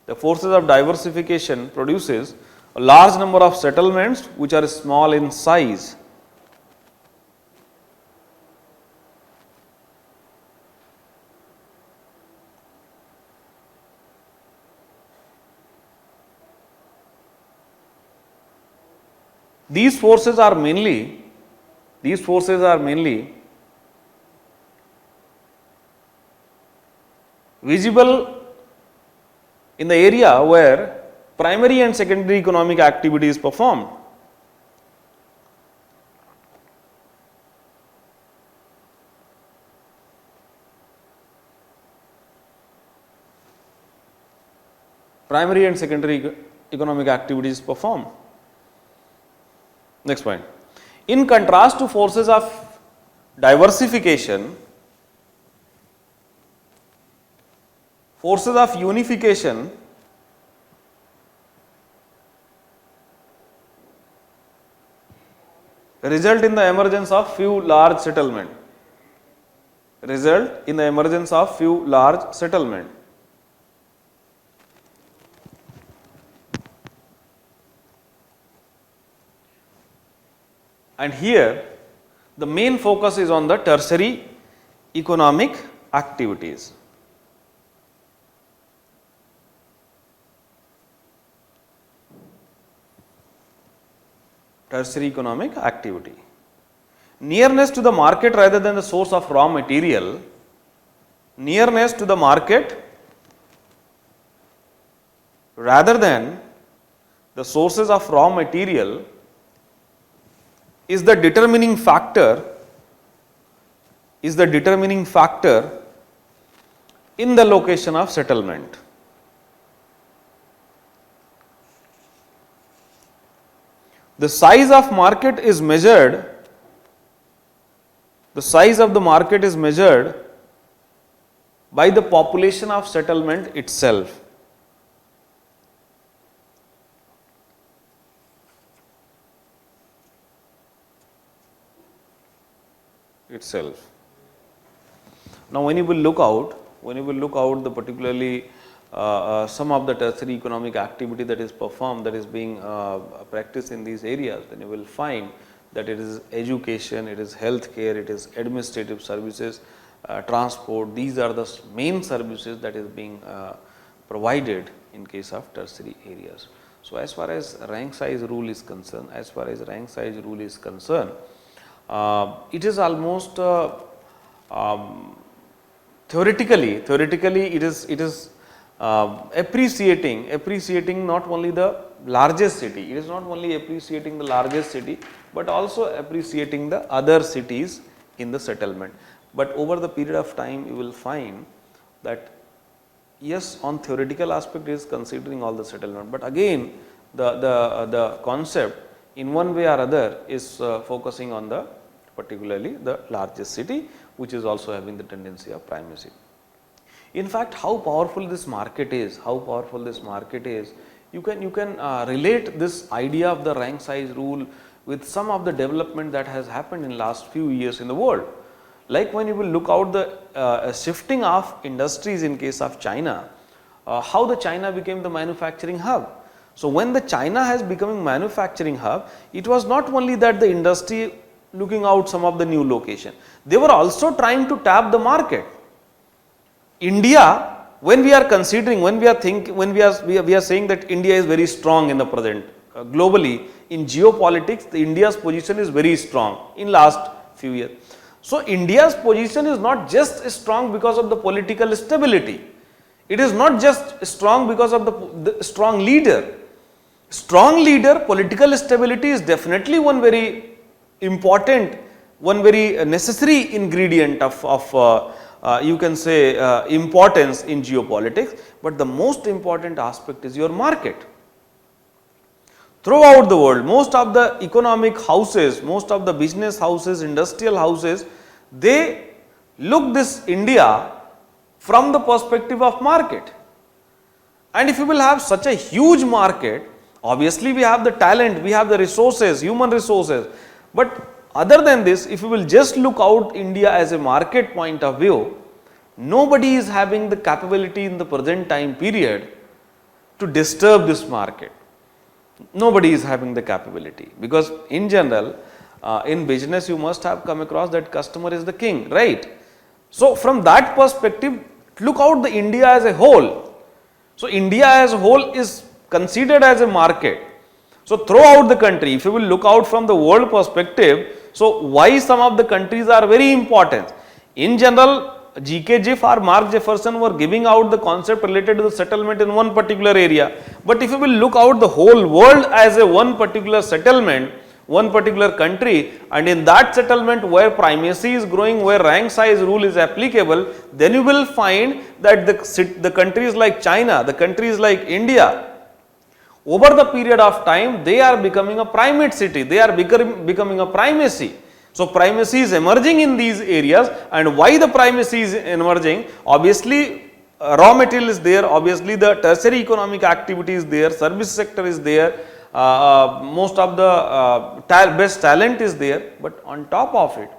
The forces of diversification produces a large number of settlements which are small in size. These forces are mainly visible in the area where primary and secondary economic activity is performed. Primary and secondary economic activity is performed. Next point. In contrast to forces of diversification, forces of unification result in the emergence of few large settlement. And here the main focus is on the tertiary economic activities. Tertiary economic activity. Nearness to the market rather than the source of raw material, nearness to the market rather than the sources of raw material is the determining factor in the location of settlement. The size of the market is measured by the population of settlement itself. Now, when you will look out the particularly some of the tertiary economic activity that is performed, that is being practiced in these areas, then you will find that it is education, it is healthcare, it is administrative services, transport. These are the main services that is being provided in case of tertiary areas. So, as far as rank size rule is concerned, it is almost theoretically it is appreciating not only the largest city, it is not only appreciating the largest city, but also appreciating the other cities in the settlement. But over the period of time, you will find that yes, on theoretical aspect it is considering all the settlement, but again the concept in one way or other is focusing on the particularly the largest city, which is also having the tendency of primacy. In fact, how powerful this market is, you can relate this idea of the rank size rule with some of the development that has happened in last few years in the world. Like when you will look out the shifting of industries in case of China, how the China became the manufacturing hub. So, when the China has become manufacturing hub, it was not only that the industry looking out some of the new location, they were also trying to tap the market. India, when we are considering, when we are saying that India is very strong in the present, globally in geopolitics, India's position is very strong in last few years. So, India's position is not just strong because of the political stability, it is not just strong because of the strong leader. Strong leader, political stability is definitely one very important, one very necessary ingredient of you can say importance in geopolitics, but the most important aspect is your market. Throughout the world, most of the economic houses, most of the business houses, industrial houses, they look this India from the perspective of market. And if you will have such a huge market, obviously we have the talent, we have the resources, human resources, but other than this, if you will just look out India as a market point of view, nobody is having the capability in the present time period to disturb this market. Nobody is having the capability, because in general, in business you must have come across that customer is the king, right? So from that perspective, look out the India as a whole. So India as a whole is considered as a market. So throughout the country, if you will look out from the world perspective, so why some of the countries are very important? In general, G.K. Jiff or Mark Jefferson were giving out the concept related to the settlement in one particular area. But if you will look out the whole world as a one particular settlement, one particular country, and in that settlement where primacy is growing, where rank size rule is applicable, then you will find that the countries like China, the countries like India, over the period of time, they are becoming a primate city, they are becoming a primacy. So primacy is emerging in these areas, and why the primacy is emerging? Obviously, raw material is there, obviously the tertiary economic activity is there, service sector is there, most of the best talent is there, but on top of it,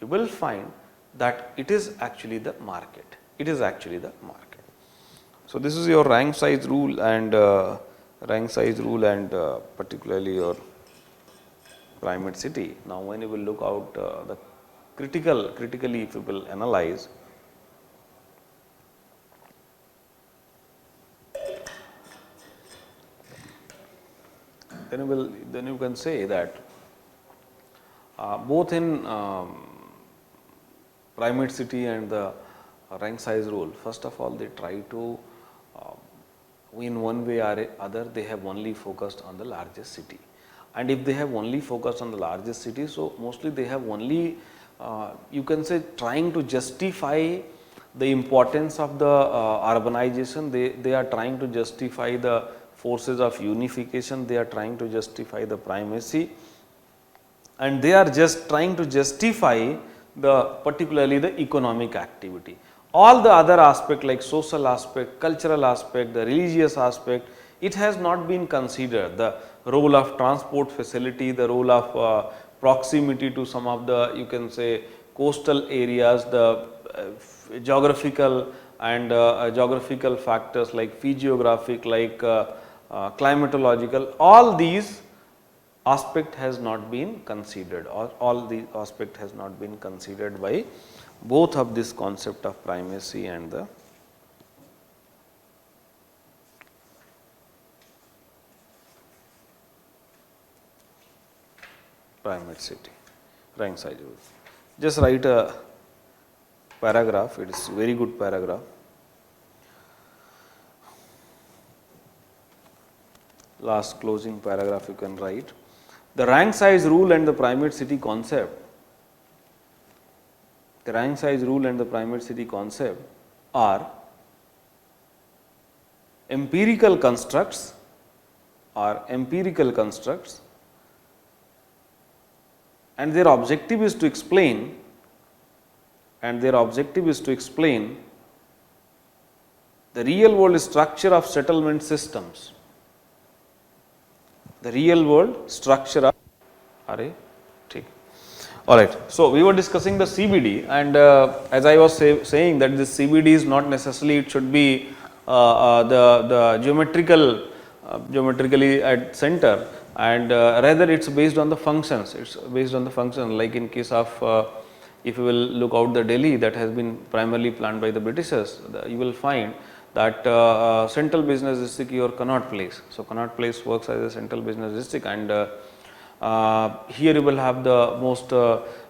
you will find that it is actually the market. It is actually the market. So this is your rank size rule and particularly your primate city. Now when you will look out the critically if you will analyze, then you can say that both in primate city and the rank size rule, first of all they try to in one way or other they have only focused on the largest city. And if they have only focused on the largest city, so mostly they have only you can say trying to justify the importance of the urbanization, they are trying to justify the forces of unification, they are trying to justify the primacy, and they are just trying to justify the particularly the economic activity. All the other aspect like social aspect, cultural aspect, the religious aspect, it has not been considered. The role of transport facility, the role of proximity to some of the you can say coastal areas, the geographical and geographical factors like physiographic, like climatological, all these aspect has not been considered, or all the aspect has not been considered by both of this concept of primacy and the primate city, rank size rule. Just write a paragraph, it is very good paragraph. Last closing paragraph you can write. The rank size rule and the primate city concept, the rank size rule and the primate city concept are empirical constructs, and their objective is to explain the real world structure of settlement systems. The real world structure of alright. So we were discussing the CBD, and as I was saying that this CBD is not necessarily it should be the geometrically at center, and rather it's based on the functions. It's based on the function. Like in case of if you will look out the Delhi that has been primarily planned by the Britishers, you will find that central business district your Connaught Place. So Connaught Place works as a central business district, and here you will have the most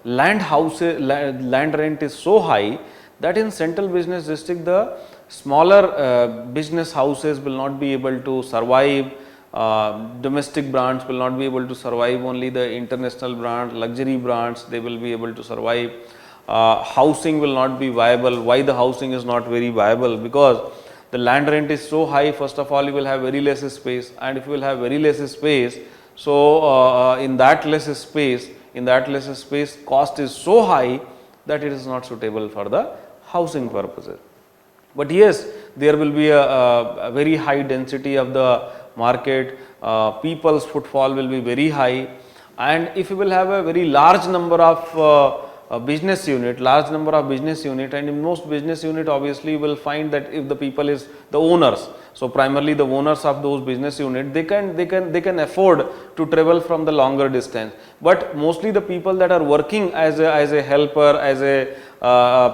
land rent is so high that in central business district the smaller business houses will not be able to survive, domestic brands will not be able to survive, only the international brands, luxury brands they will be able to survive. Housing will not be viable. Why the housing is not very viable? Because the land rent is so high. First of all, you will have very less space, and if you will have very less space, so in that less space, cost is so high that it is not suitable for the housing purposes. But yes, there will be a very high density of the market, people's footfall will be very high, and if you will have a very large number of business unit, and in most business unit obviously you will find that if the people is the owners, so primarily the owners of those business unit, they can afford to travel from the longer distance, but mostly the people that are working as a helper, as a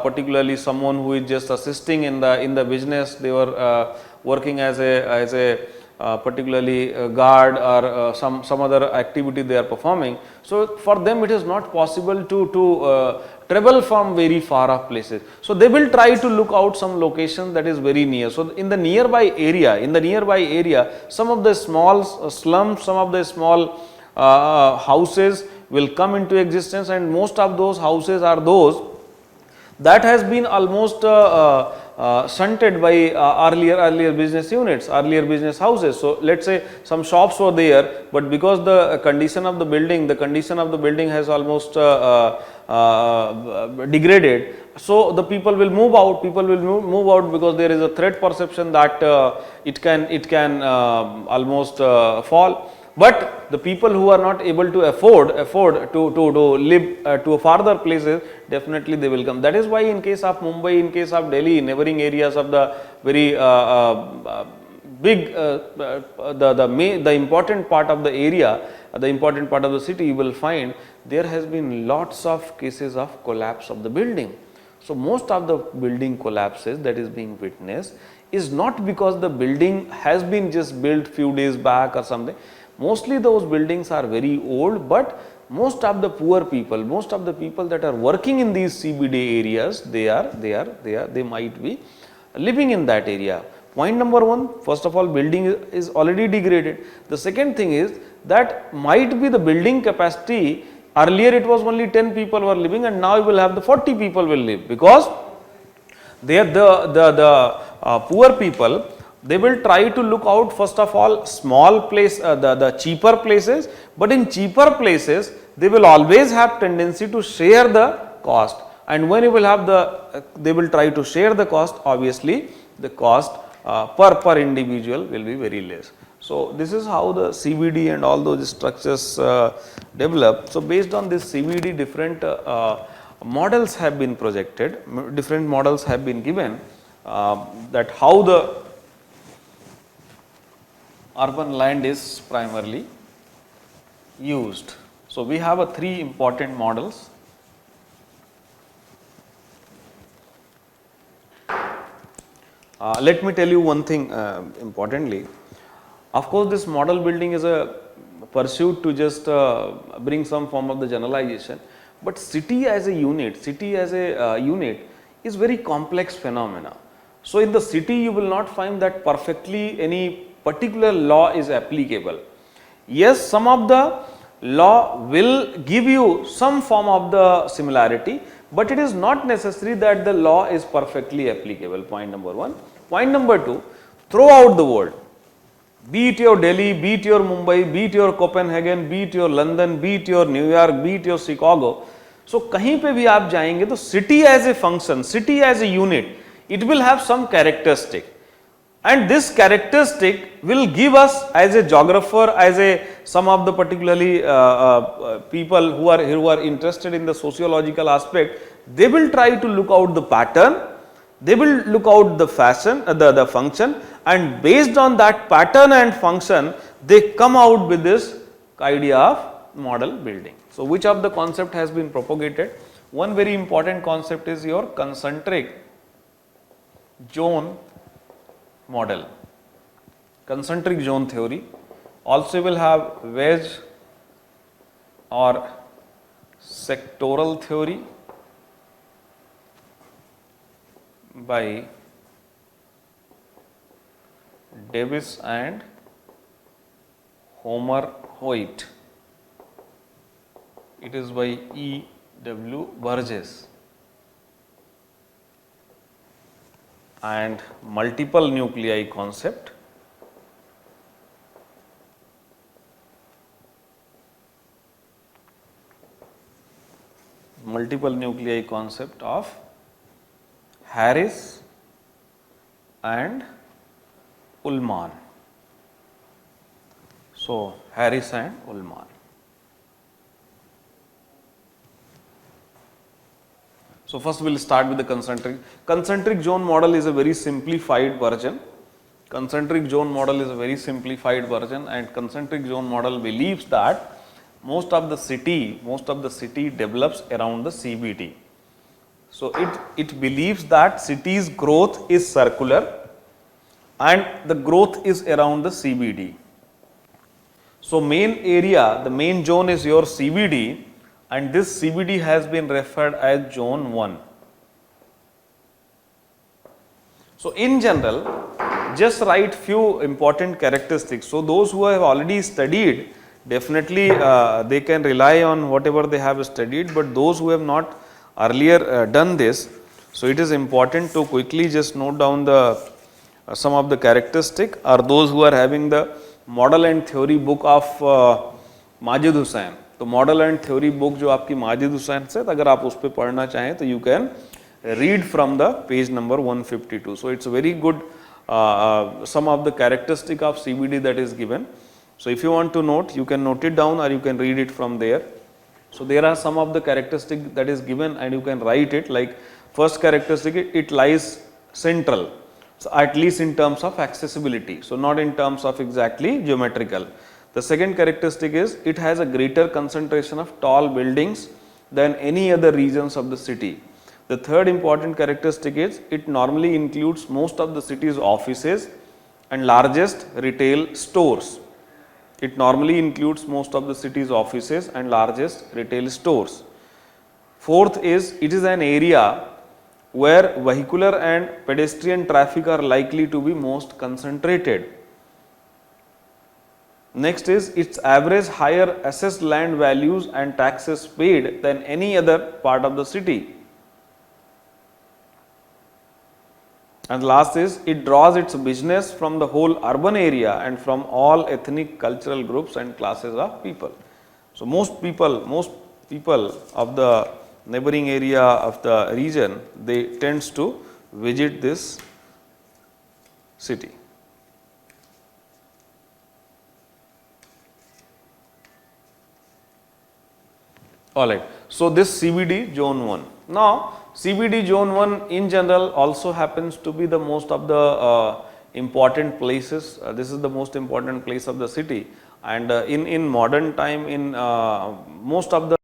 particularly someone who is just assisting in the business, they were working as a particularly guard or some other activity they are performing. So for them it is not possible to travel from very far off places. So they will try to look out some location that is very near. So in the nearby area, some of the small slums, some of the small houses will come into existence, and most of those houses are those that has been almost shunted by earlier business units, earlier business houses. So let us say some shops were there, but because the condition of the building has almost degraded, so the people will move out, because there is a threat perception that it can almost fall. But the people who are not able to afford to live to farther places, definitely they will come. That is why in case of Mumbai, in case of Delhi, neighboring areas of the very big the important part of the area, the important part of the city, you will find there has been lots of cases of collapse of the building. So most of the building collapses that is being witnessed is not because the building has been just built few days back or something. Mostly those buildings are very old, but most of the poor people, most of the people that are working in these CBD areas, they might be living in that area. Point number one, first of all, building is already degraded. The second thing is that might be the building capacity. Earlier it was only 10 people were living, and now you will have the 40 people will live, because they are the poor people. They will try to look out first of all small place, the cheaper places, but in cheaper places they will always have tendency to share the cost, and when you will have they will try to share the cost, obviously the cost per individual will be very less. So this is how the CBD and all those structures develop. So based on this CBD, different models have been projected, different models have been given, that how the urban land is primarily used. So we have three important models. Let me tell you one thing importantly. Of course, this model building is a pursuit to just bring some form of the generalization, but city as a unit is very complex phenomena. So in the city you will not find that perfectly any particular law is applicable. Yes, some of the law will give you some form of the similarity, but it is not necessary that the law is perfectly applicable. Point number one. Point number two, throughout the world, be it your Delhi, be it your Mumbai, be it your Copenhagen, be it your London, be it your New York, be it your Chicago, so कहीं पे भी आप जाएंगे तो city as a function, city as a unit, it will have some characteristic. And this characteristic will give us as a geographer, as a some of the particularly people who are interested in the sociological aspect, they will try to look out the pattern, they will look out the fashion, the function, and based on that pattern and function, they come out with this idea of model building. So which of the concept has been propagated? One very important concept is your concentric zone model, concentric zone theory. Also will have wedge or sectoral theory by Davis and Homer Hoyt. It is by E. W. Burgess. And multiple nuclei concept. Multiple nuclei concept of Harris and Ullmann. So, Harris and Ullmann. So, first we will start with the concentric. Concentric zone model is a very simplified version. Concentric zone model is a very simplified version, and concentric zone model believes that most of the city develops around the CBD. So, it believes that city's growth is circular and the growth is around the CBD. So, main area, the main zone is your CBD, and this CBD has been referred as zone 1. So, in general, just write few important characteristics. So, those who have already studied, definitely they can rely on whatever they have studied, but those who have not earlier done this, so it is important to quickly just note down the some of the characteristic, or those who are having the model and theory book of Majid Hussain. तो model and theory book जो आपकी माजिद हुसैन से, अगर आप उस पर पढ़ना चाहें तो you can read from the page number 152. So it's very good some of the characteristic of CBD that is given. So if you want to note, you can note it down or you can read it from there. So there are some of the characteristic that is given and you can write it. Like first characteristic, it lies central, so at least in terms of accessibility, so not in terms of exactly geometrical. The second characteristic is it has a greater concentration of tall buildings than any other regions of the city. The third important characteristic is it normally includes most of the city's offices and largest retail stores. It normally includes most of the city's offices and largest retail stores. Fourth is it is an area where vehicular and pedestrian traffic are likely to be most concentrated. Next is its average higher assessed land values and taxes paid than any other part of the city. And last is it draws its business from the whole urban area and from all ethnic, cultural groups and classes of people. So most people of the neighboring area of the region, they tends to visit this city. Alright, so this CBD zone 1. Now, CBD zone 1 in general also happens to be the most of the important places. This is the most important place of the city, and in modern time, in most of the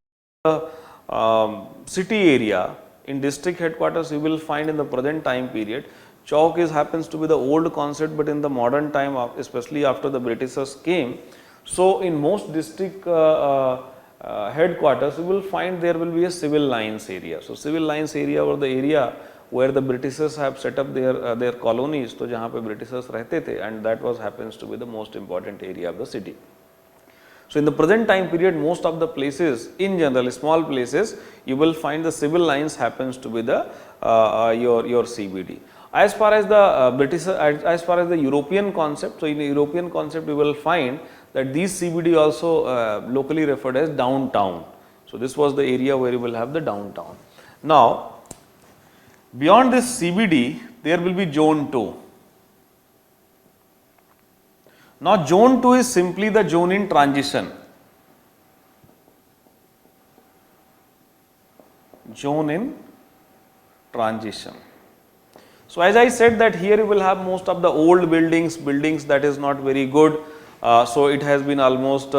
city area, in district headquarters, you will find in the present time period, Chowk happens to be the old concept, but in the modern time, especially after the Britishers came, so in most district headquarters, you will find there will be a civil lines area. So civil lines area or the area where the Britishers have set up their colonies, तो जहाँ पे Britishers रहते थे, and that was happens to be the most important area of the city. So in the present time period, most of the places in general, small places, you will find the civil lines happens to be the your CBD. As far as the as far as the European concept, so in the European concept, you will find that these CBD also locally referred as downtown. So this was the area where you will have the downtown. Now, beyond this CBD, there will be zone 2. Now, zone 2 is simply the zone in transition. Zone in transition. So as I said that here you will have most of the old buildings that is not very good. So it has been almost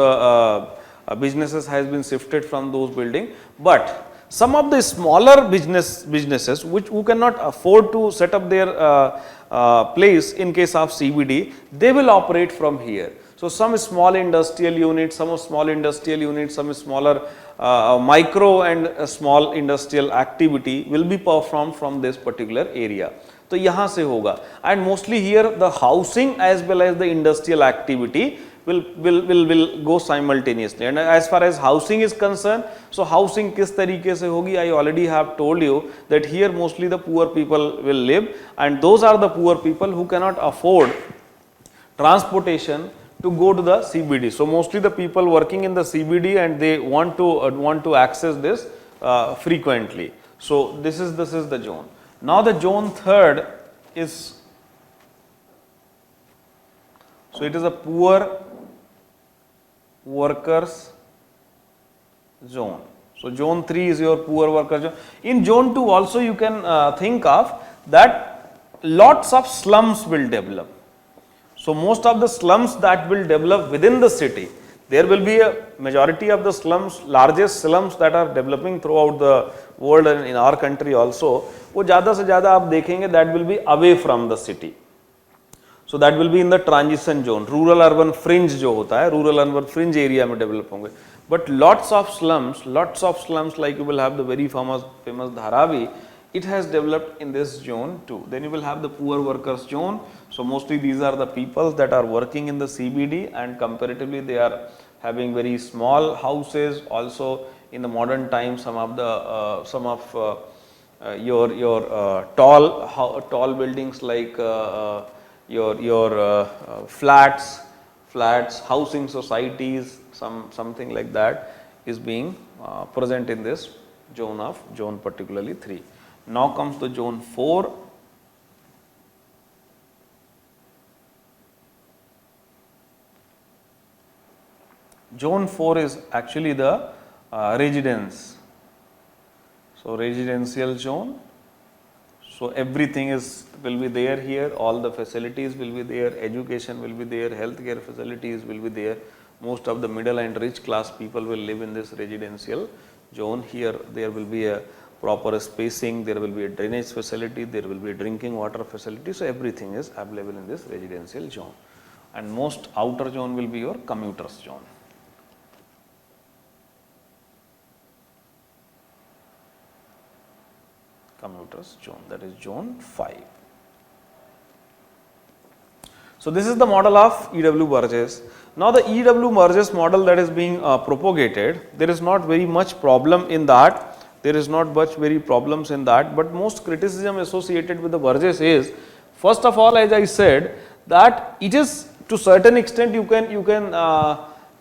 businesses has been shifted from those buildings, but some of the smaller businesses who cannot afford to set up their place in case of CBD, they will operate from here. So some small industrial units, some smaller micro and small industrial activity will be performed from this particular area. तो यहाँ से होगा, and mostly here the housing as well as the industrial activity will go simultaneously. And as far as housing is concerned, so housing किस तरीके से होगी, I already have told you that here mostly the poor people will live, and those are the poor people who cannot afford transportation to go to the CBD. So mostly the people working in the CBD and they want to access this frequently. So this is the zone. Now the zone 3rd is So it is a poor workers zone. So zone 3 is your poor worker zone. In zone 2 also you can think of that lots of slums will develop. So most of the slums that will develop within the city, there will be a majority of the slums, largest slums that are developing throughout the world and in our country also, वो ज़्यादा से ज़्यादा आप देखेंगे that will be away from the city. So that will be in the transition zone, rural urban fringe जो होता है, rural urban fringe area में develop होंगे. But lots of slums like you will have the very famous Dharavi, it has developed in this zone too. Then you will have the poor workers zone. So mostly these are the people that are working in the CBD and comparatively they are having very small houses. Also in the modern times some of your tall buildings like your flats, housing societies, something like that is being present in this zone particularly 3. Now comes the zone 4. Zone 4 is actually the residence. So residential zone. So everything will be there here, all the facilities will be there, education will be there, healthcare facilities will be there. Most of the middle and rich class people will live in this residential zone. Here there will be a proper spacing, there will be a drainage facility, there will be a drinking water facility. So everything is available in this residential zone. And most outer zone will be your commuters zone. Commuters zone, that is zone 5. So this is the model of E.W. Burgess. Now the E.W. Burgess model that is being propagated, there is not very much problem in that. There is not much very problems in that, but most criticism associated with the Burgess is, first of all, as I said, that it is to certain extent you can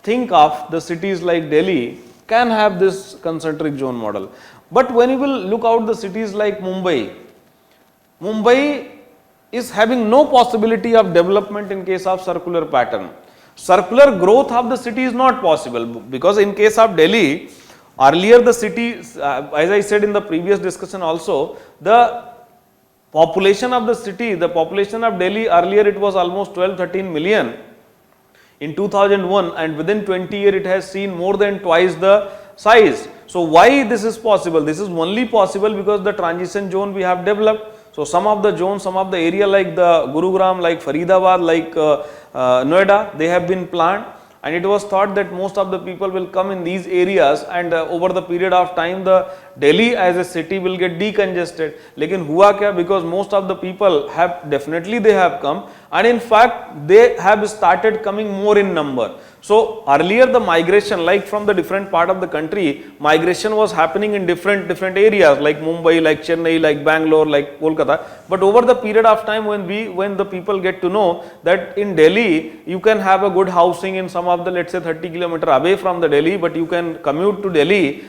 think of the cities like Delhi can have this concentric zone model. But when you will look out the cities like Mumbai is having no possibility of development in case of circular pattern. Circular growth of the city is not possible because in case of Delhi, earlier the city, as I said in the previous discussion also, the population of the city, the population of Delhi earlier it was almost 12-13 million in 2001 and within 20 years it has seen more than twice the size. So why this is possible? This is only possible because the transition zone we have developed. So some of the zones, some of the area like the Gurugram, like Faridabad, like Noida, they have been planned. And it was thought that most of the people will come in these areas and over the period of time the Delhi as a city will get decongested. Lekin hua kya? Because most of the people have definitely they have come and in fact they have started coming more in number. So earlier the migration like from the different part of the country, migration was happening in different areas like Mumbai, like Chennai, like Bangalore, like Kolkata. But over the period of time when the people get to know that in Delhi you can have a good housing in some of the let's say 30 kilometer away from the Delhi, but you can commute to Delhi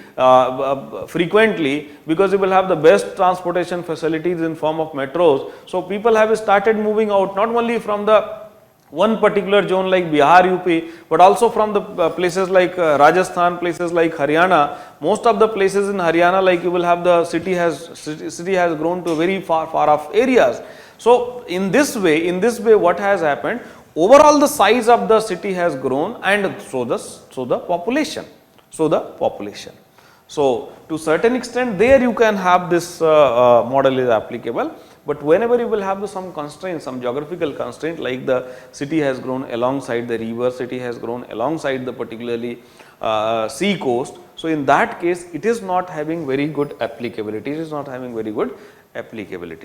frequently because you will have the best transportation facilities in form of metros. So people have started moving out not only from the one particular zone like Bihar, UP, but also from the places like Rajasthan, places like Haryana. Most of the places in Haryana, like you will have the city has grown to very far off areas. So in this way, what has happened? Overall, the size of the city has grown, and so the population. So to certain extent, there you can have this model is applicable. But whenever you will have some constraints, some geographical constraint like the city has grown alongside the river, city has grown alongside the particularly sea coast. So in that case, it is not having very good applicability.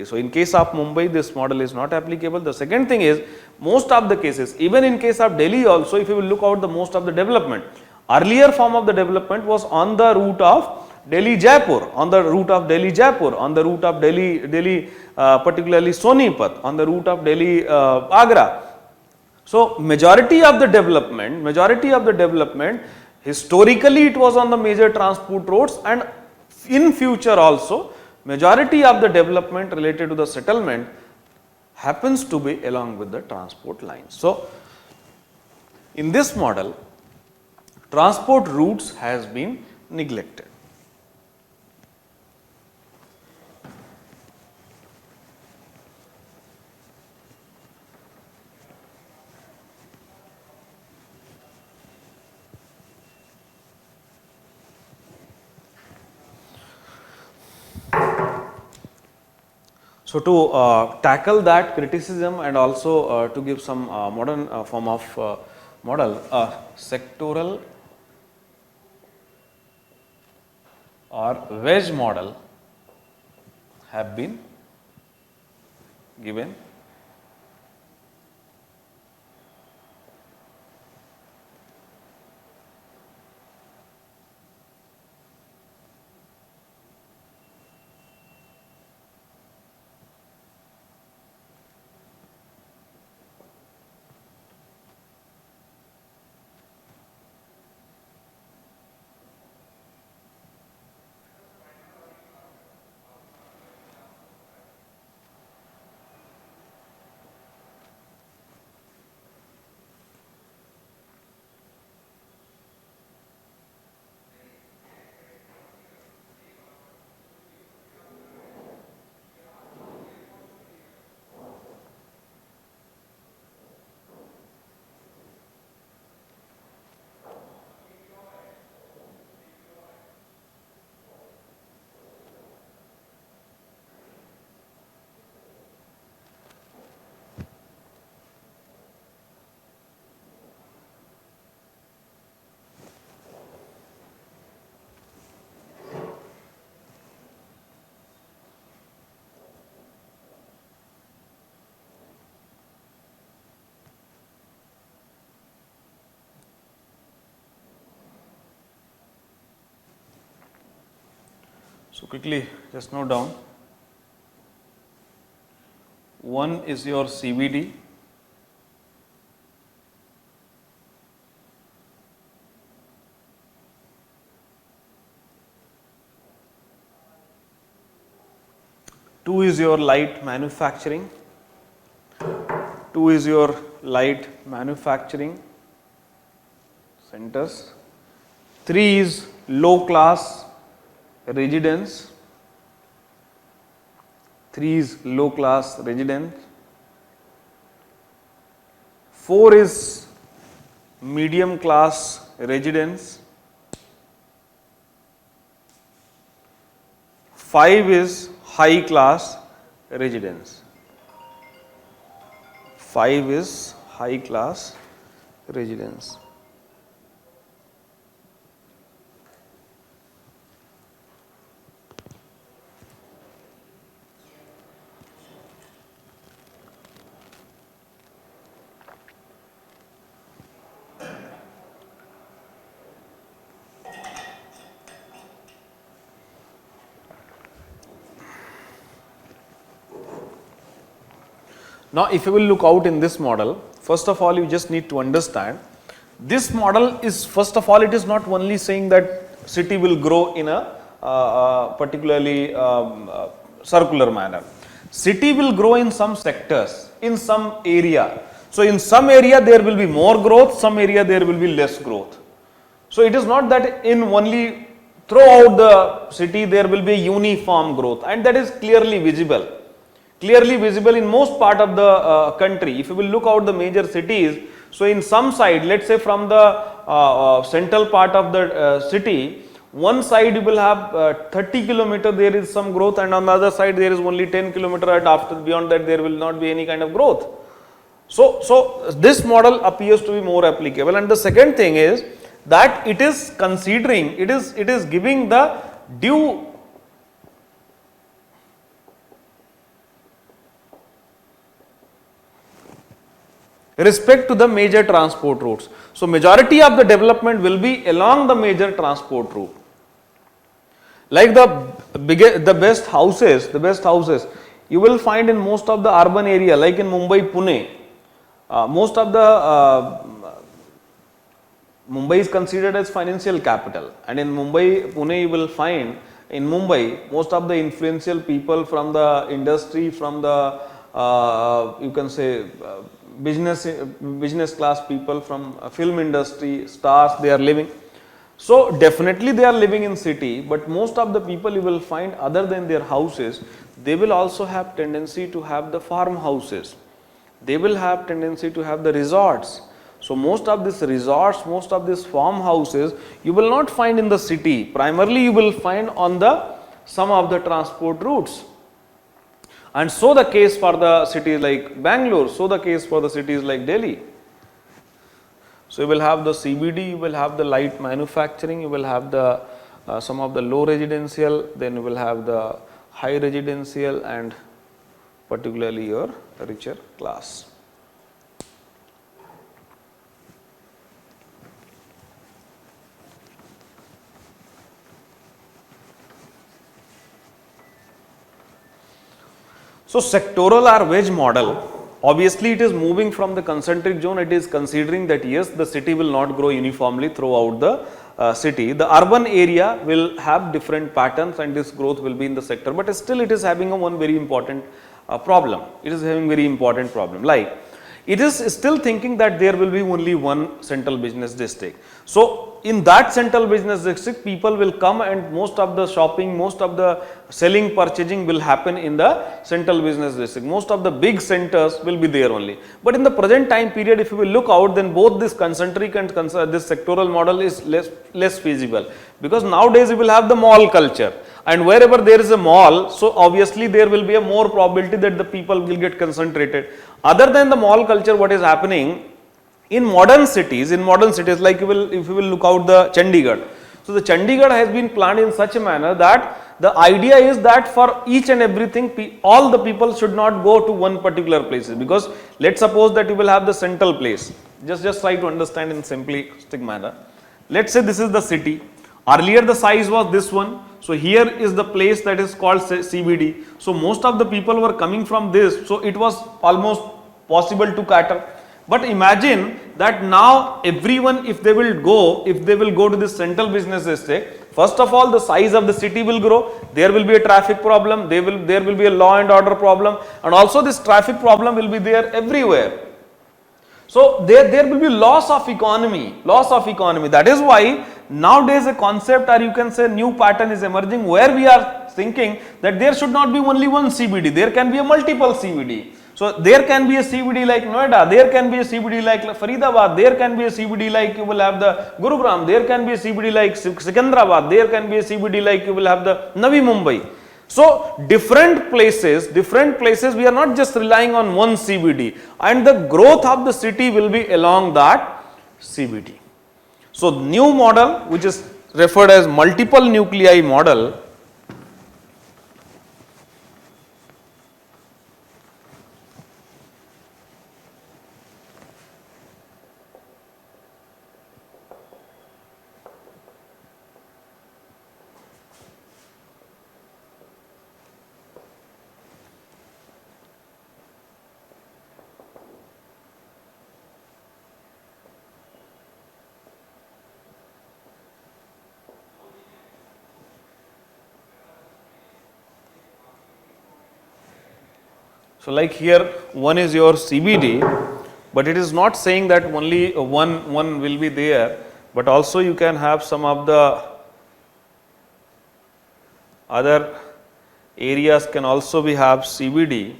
So in case of Mumbai, this model is not applicable. The second thing is, most of the cases, even in case of Delhi also, if you will look out the most of the development, earlier form of the development was on the route of Delhi-Jaipur, on the route of Delhi-Jaipur, on the route of Delhi particularly Sonipat, on the route of Delhi-Agra. So majority of the development, historically it was on the major transport roads, and in future also, majority of the development related to the settlement happens to be along with the transport lines. So In this model, transport routes has been neglected. So, to tackle that criticism and also to give some modern form of model, sectoral or wedge model have been given. So, quickly just note down, one is your CBD, two is your light manufacturing, two is your light manufacturing centers, three is low class residence, 3 is low class residence, 4 is medium class residence, 5 is high class residence, 5 is high class residence. Now, if you will look out in this model, first of all you just need to understand, this model is, first of all, it is not only saying that city will grow in a particularly circular manner. City will grow in some sectors, in some area. So, in some area there will be more growth, some area there will be less growth. So, it is not that in only throughout the city there will be uniform growth, and that is clearly visible. Clearly visible in most part of the country. If you will look out the major cities, so in some side, let us say from the central part of the city, one side you will have 30 kilometer there is some growth, and on the other side there is only 10 kilometer, and after beyond that there will not be any kind of growth. So this model appears to be more applicable, and the second thing is that it is considering, it is giving the due respect to the major transport routes. So, majority of the development will be along the major transport route. Like the best houses you will find in most of the urban area, like in Mumbai, Pune. Most of the Mumbai is considered as financial capital, and in Mumbai, Pune you will find in Mumbai most of the influential people from the industry, from the you can say business class people from film industry, stars, they are living. So definitely they are living in city, but most of the people you will find other than their houses, they will also have tendency to have the farmhouses. They will have tendency to have the resorts. So most of these resorts, most of these farmhouses, you will not find in the city. Primarily you will find on the some of the transport routes. And so the case for the cities like Bangalore, so the case for the cities like Delhi. So you will have the CBD, you will have the light manufacturing, you will have the some of the low residential, then you will have the high residential and particularly your richer class. So sectoral or wedge model, obviously it is moving from the concentric zone, it is considering that yes, the city will not grow uniformly throughout the city. The urban area will have different patterns and this growth will be in the sector, but still it is having a one very important problem. It is having very important problem, like it is still thinking that there will be only one central business district. So in that central business district, people will come and most of the shopping, most of the selling, purchasing will happen in the central business district. Most of the big centers will be there only. But in the present time period, if you will look out, then both this concentric and this sectoral model is less feasible, because nowadays you will have the mall culture, and wherever there is a mall, so obviously there will be a more probability that the people will get concentrated. Other than the mall culture, what is happening in modern cities like if you will look out the Chandigarh. So the Chandigarh has been planned in such a manner that the idea is that for each and everything, all the people should not go to one particular place, because let's suppose that you will have the central place. Just try to understand in simplistic manner. Let's say this is the city. Earlier the size was this one. So here is the place that is called CBD. So most of the people were coming from this. So it was almost possible to cater. But imagine that now everyone, if they will go to this central business district, first of all the size of the city will grow, there will be a traffic problem, there will be a law and order problem, and also this traffic problem will be there everywhere. So there will be loss of economy. That is why nowadays a concept, or you can say new pattern is emerging, where we are thinking that there should not be only one CBD, there can be a multiple CBD. So there can be a CBD like Noida, there can be a CBD like Faridabad, there can be a CBD like you will have the Gurugram, there can be a CBD like Secunderabad, there can be a CBD like you will have the Navi Mumbai. So different places, we are not just relying on one CBD, and the growth of the city will be along that CBD. So new model, which is referred as multiple nuclei model, so like here one is your CBD, but it is not saying that only one will be there, but also you can have some of the other areas can also be have CBD.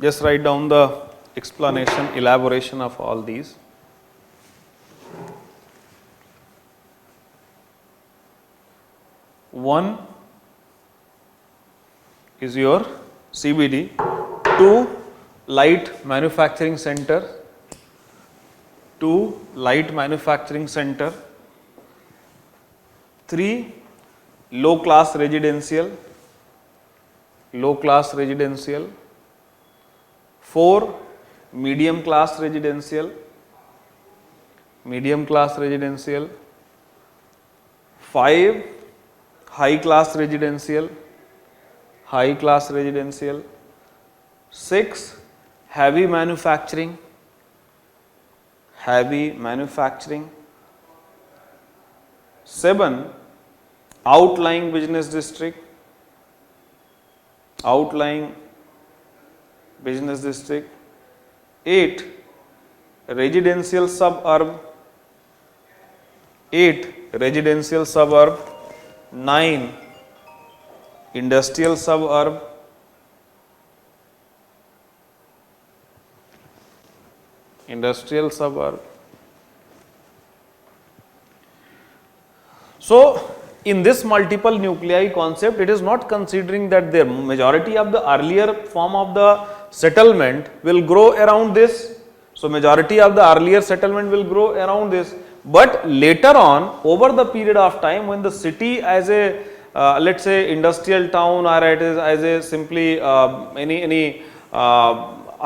Just write down the explanation, elaboration of all these. One is your CBD, 2 light manufacturing center, 3 low class residential, 4 medium class residential, 5 high class residential, high class residential. 6, heavy manufacturing, heavy manufacturing. 7, outlying business district, outlying business district. 8, residential suburb, 8, residential suburb. 9, industrial suburb. Industrial suburb. So, in this multiple nuclei concept, it is not considering that the majority of the earlier form of the settlement will grow around this. So, majority of the earlier settlement will grow around this, but later on over the period of time when the city as a let us say industrial town, or it is as a simply any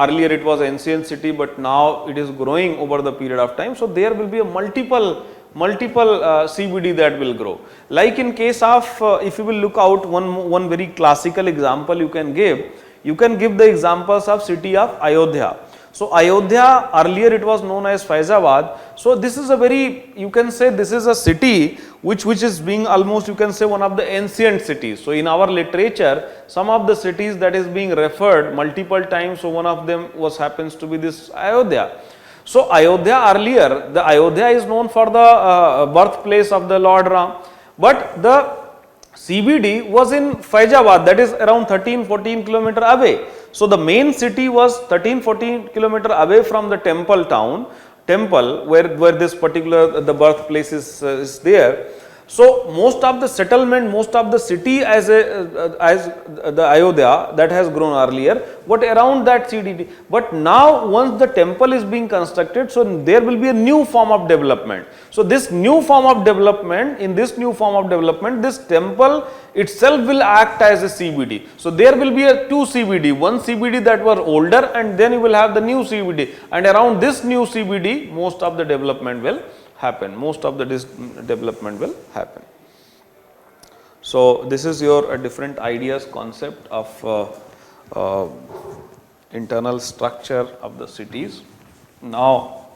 earlier it was ancient city, but now it is growing over the period of time. So, there will be a multiple CBD that will grow. Like in case of if you will look out one very classical example you can give the examples of city of Ayodhya. So, Ayodhya earlier it was known as Faizabad. So, this is a very, you can say this is a city which is being almost you can say one of the ancient cities. So, in our literature some of the cities that is being referred multiple times. So, one of them happens to be this Ayodhya. So, Ayodhya earlier, the Ayodhya is known for the birthplace of the Lord Ram, but the CBD was in Faizabad, that is around 13-14 kilometer away. So, the main city was 13-14 kilometer away from the temple town, where this particular the birthplace is there. So, most of the settlement, most of the city as the Ayodhya that has grown earlier, but around that CBD. But now once the temple is being constructed, so there will be a new form of development. So, this new form of development, in this new form of development, this temple itself will act as a CBD. So, there will be a 2 CBD, one CBD that was older, and then you will have the new CBD, and around this new CBD most of the development will happen, most of the development will happen. So, this is your different ideas concept of internal structure of the cities. Now,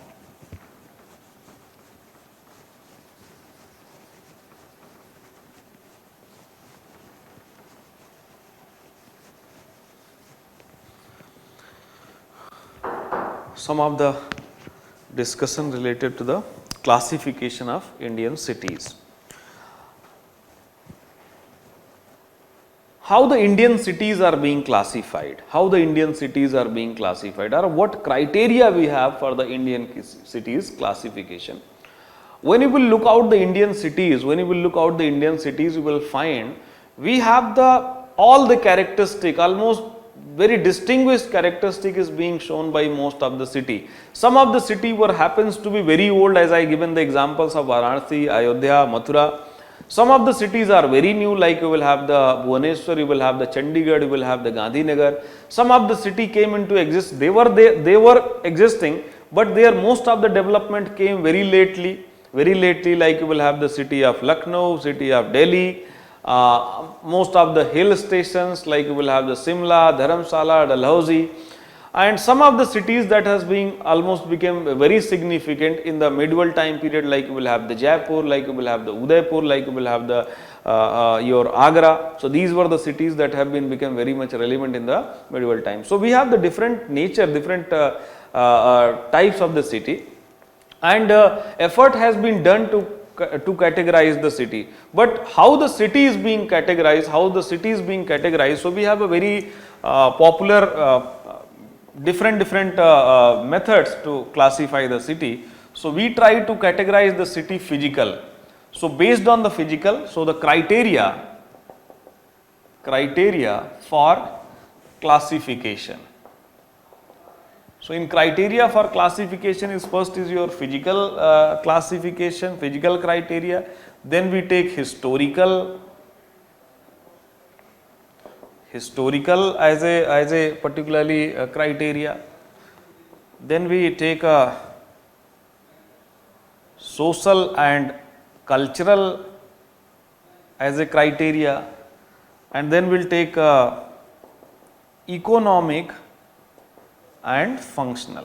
some of the discussion related to the classification of Indian cities. How the Indian cities are being classified, how the Indian cities are being classified, or what criteria we have for the Indian cities classification. When you will look out the Indian cities, you will find we have all the characteristic, almost very distinguished characteristic is being shown by most of the city. Some of the city happens to be very old, as I given the examples of Varanasi, Ayodhya, Mathura. Some of the cities are very new, like you will have the Bhubaneswar, you will have the Chandigarh, you will have the Gandhinagar. Some of the city came into existence, they were existing, but most of the development came very lately, like you will have the city of Lucknow, city of Delhi. Most of the hill stations, like you will have the Simla, Dharamsala, Dalhousie, and some of the cities that has been almost became very significant in the medieval time period, like you will have the Jaipur, like you will have the Udaipur, like you will have the your Agra. So, these were the cities that have become very much relevant in the medieval time. So, we have the different nature, different types of the city, and effort has been done to categorize the city. But how the city is being categorized, so we have a very popular different methods to classify the city. So, we try to categorize the city physical. So, based on the physical, so the criteria for classification. So, in criteria for classification is first is your physical classification, physical criteria, then we take historical as a particularly criteria, then we take a social and cultural as a criteria, and then we will take economic and functional.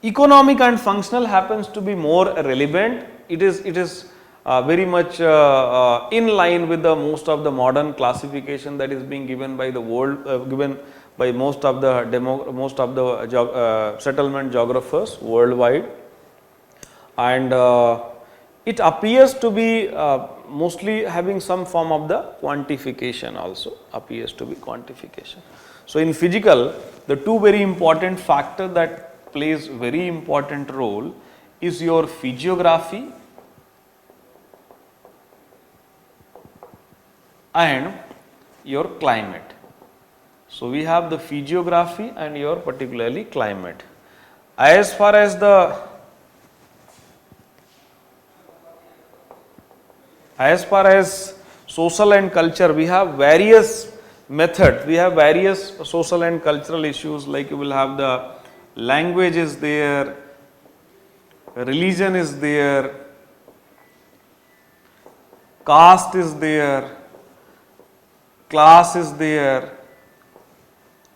Economic and functional happens to be more relevant. It is very much in line with the most of the modern classification that is being given by the world, given by most of the settlement geographers worldwide, and it appears to be mostly having some form of the quantification, also appears to be quantification. So, in physical, the two very important factor that plays very important role is your physiography and your climate. So, we have the physiography and your particularly climate. As far as social and culture, we have various methods, we have various social and cultural issues, like you will have the language is there, religion is there, caste is there, class is there,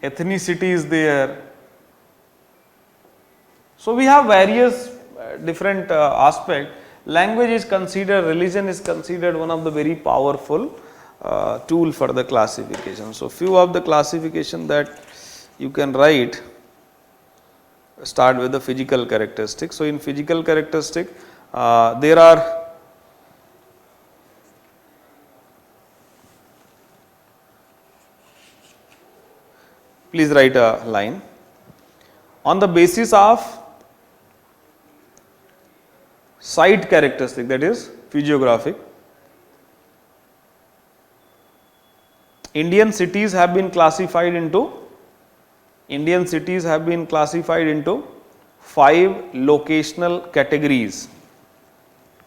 ethnicity is there. So, we have various different aspects. Language is considered, religion is considered one of the very powerful tool for the classification. So, few of the classification that you can write start with the physical characteristics. So, in physical characteristic there are please write a line on the basis of site characteristic, that is physiographic. Indian cities have been classified into 5 locational categories.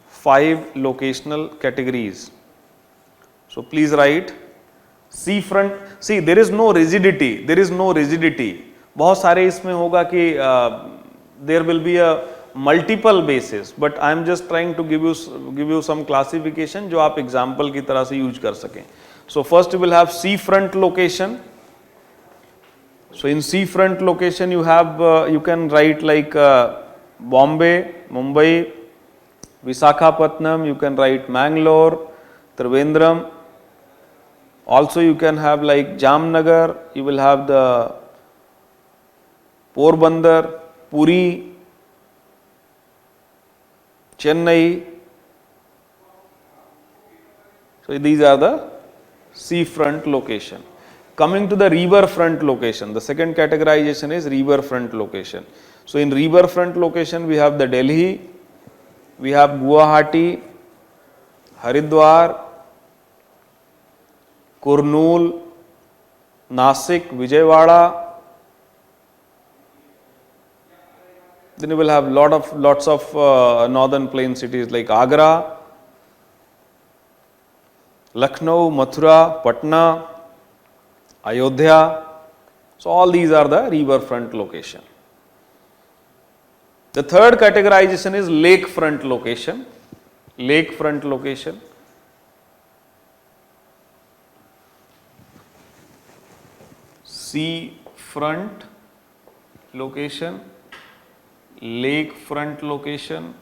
5 locational categories. So, please write sea front. See, there is no rigidity. बहुत सारे इसमें होगा कि there will be a multiple basis, but I am just trying to give you some classification जो आप example की तरह से use कर सकें. So, first you will have sea front location. So, in sea front location you have you can write like Bombay, Mumbai, Visakhapatnam, you can write Mangalore, Trivandrum. Also you can have like Jamnagar, you will have the Porbandar, Puri, Chennai. So, these are the sea front location. Coming to the river front location, the second categorization is river front location. So, in river front location we have the Delhi, we have Guwahati, Haridwar, Kurnool, Nasik, Vijayawada. Then you will have lots of northern plain cities like Agra, Lucknow, Mathura, Patna, Ayodhya. So, all these are the river front location. The third categorization is lake front location. Lake front location. Sea front location, lake front location,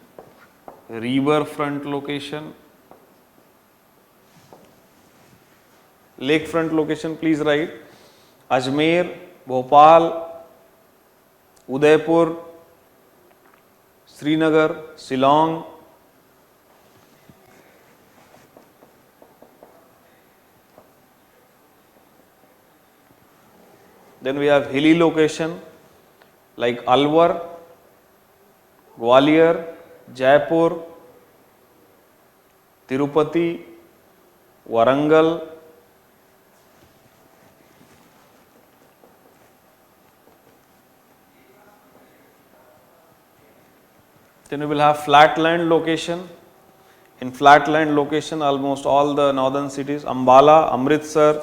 river front location. Lake front location, please write Ajmer, Bhopal, Udaipur, Srinagar, Shillong. Then we have hilly location like Alwar, Gwalior, Jaipur, Tirupati, Warangal. Then we will have flatland location. In flatland location, almost all the northern cities, Ambala, Amritsar,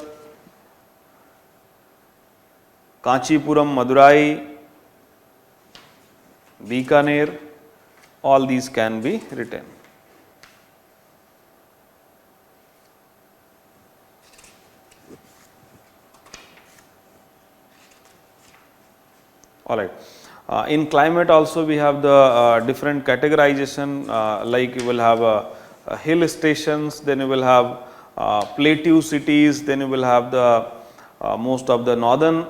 Kanchipuram, Madurai, Bikaner, all these can be written. Alright. In climate also we have the different categorization, like you will have hill stations, then you will have plateau cities, then you will have the most of the northern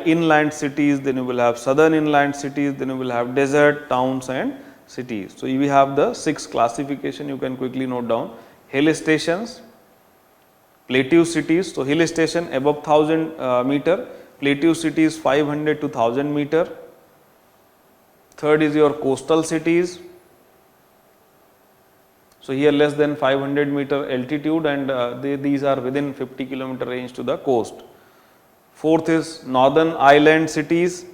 inland cities, then you will have southern inland cities, then you will have desert towns and cities. So, we have the 6 classification, you can quickly note down: hill stations, plateau cities. So, hill station above 1000 meter, plateau cities 500 to 1000 meter. Third is your coastal cities. So, here less than 500 meter altitude, and these are within 50 kilometer range to the coast. Fourth is northern island cities.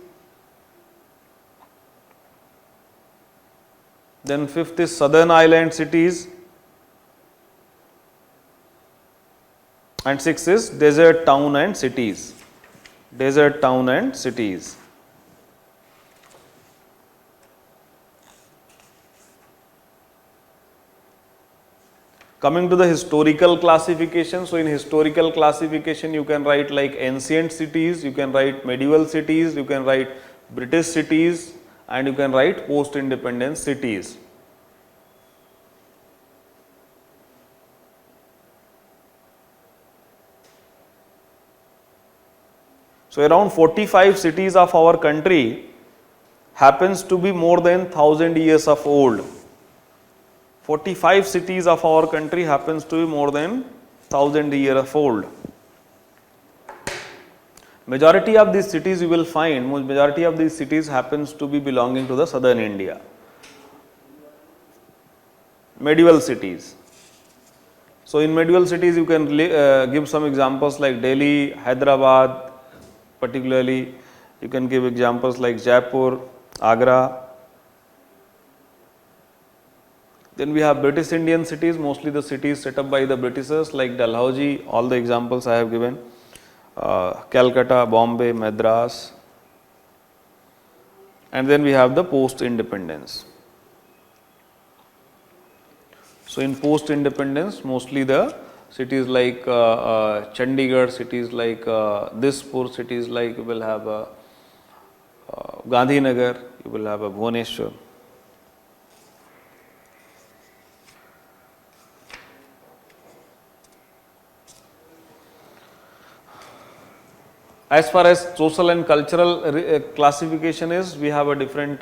Then fifth is southern island cities, and sixth is desert town and cities. Desert town and cities. Coming to the historical classification. So, in historical classification you can write like ancient cities, you can write medieval cities, you can write British cities, and you can write post independence cities. So, around 45 cities of our country happens to be more than 1000 years of old. 45 cities of our country happens to be more than 1000 years of old. Majority of these cities you will find, majority of these cities happens to be belonging to the southern India. Medieval cities. So, in medieval cities you can give some examples like Delhi, Hyderabad, particularly you can give examples like Jaipur, Agra. Then we have British Indian cities, mostly the cities set up by the Britishers like Dalhousie, all the examples I have given, Calcutta, Bombay, Madras, and then we have the post independence. So, in post independence mostly the cities like Chandigarh, cities like Dispur, cities like you will have Gandhinagar, you will have Bhubaneswar. As far as social and cultural classification is, we have a different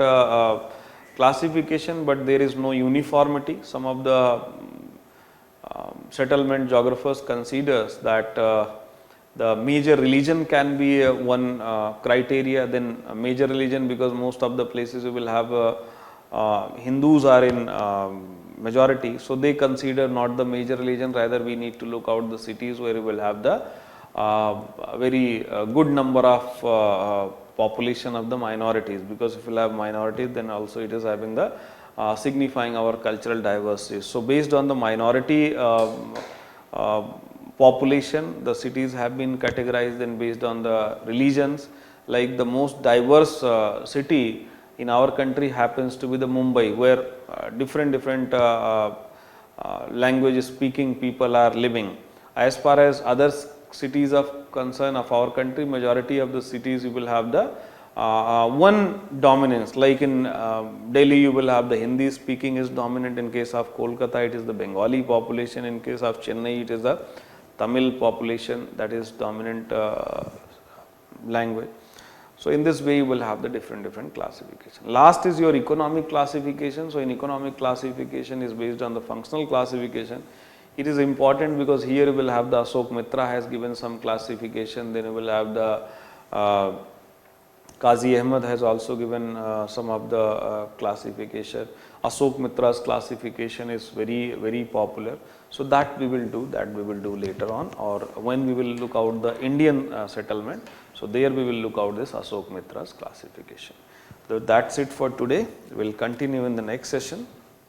classification, but there is no uniformity. Some of the settlement geographers considers that the major religion can be one criteria, then a major religion, because most of the places you will have Hindus are in majority. So, they consider not the major religion, rather we need to look out the cities where you will have the very good number of population of the minorities, because if you have minorities then also it is having the signifying our cultural diversity. So, based on the minority population, the cities have been categorized, and based on the religions, like the most diverse city in our country happens to be the Mumbai, where different language speaking people are living. As far as other cities of concern of our country, majority of the cities you will have the one dominance, like in Delhi you will have the Hindi speaking is dominant, in case of Kolkata it is the Bengali population, in case of Chennai it is the Tamil population that is dominant language. So, in this way you will have the different classification. Last is your economic classification. So, in economic classification is based on the functional classification. It is important because here you will have the Ashok Mitra has given some classification, then you will have the Qazi Ahmed has also given some of the classification. Ashok Mitra's classification is very popular. So, that we will do later on, or when we will look out the Indian settlement. So, there we will look out this Ashok Mitra's classification. So, that is it for today. We will continue in the next session.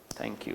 Thank you.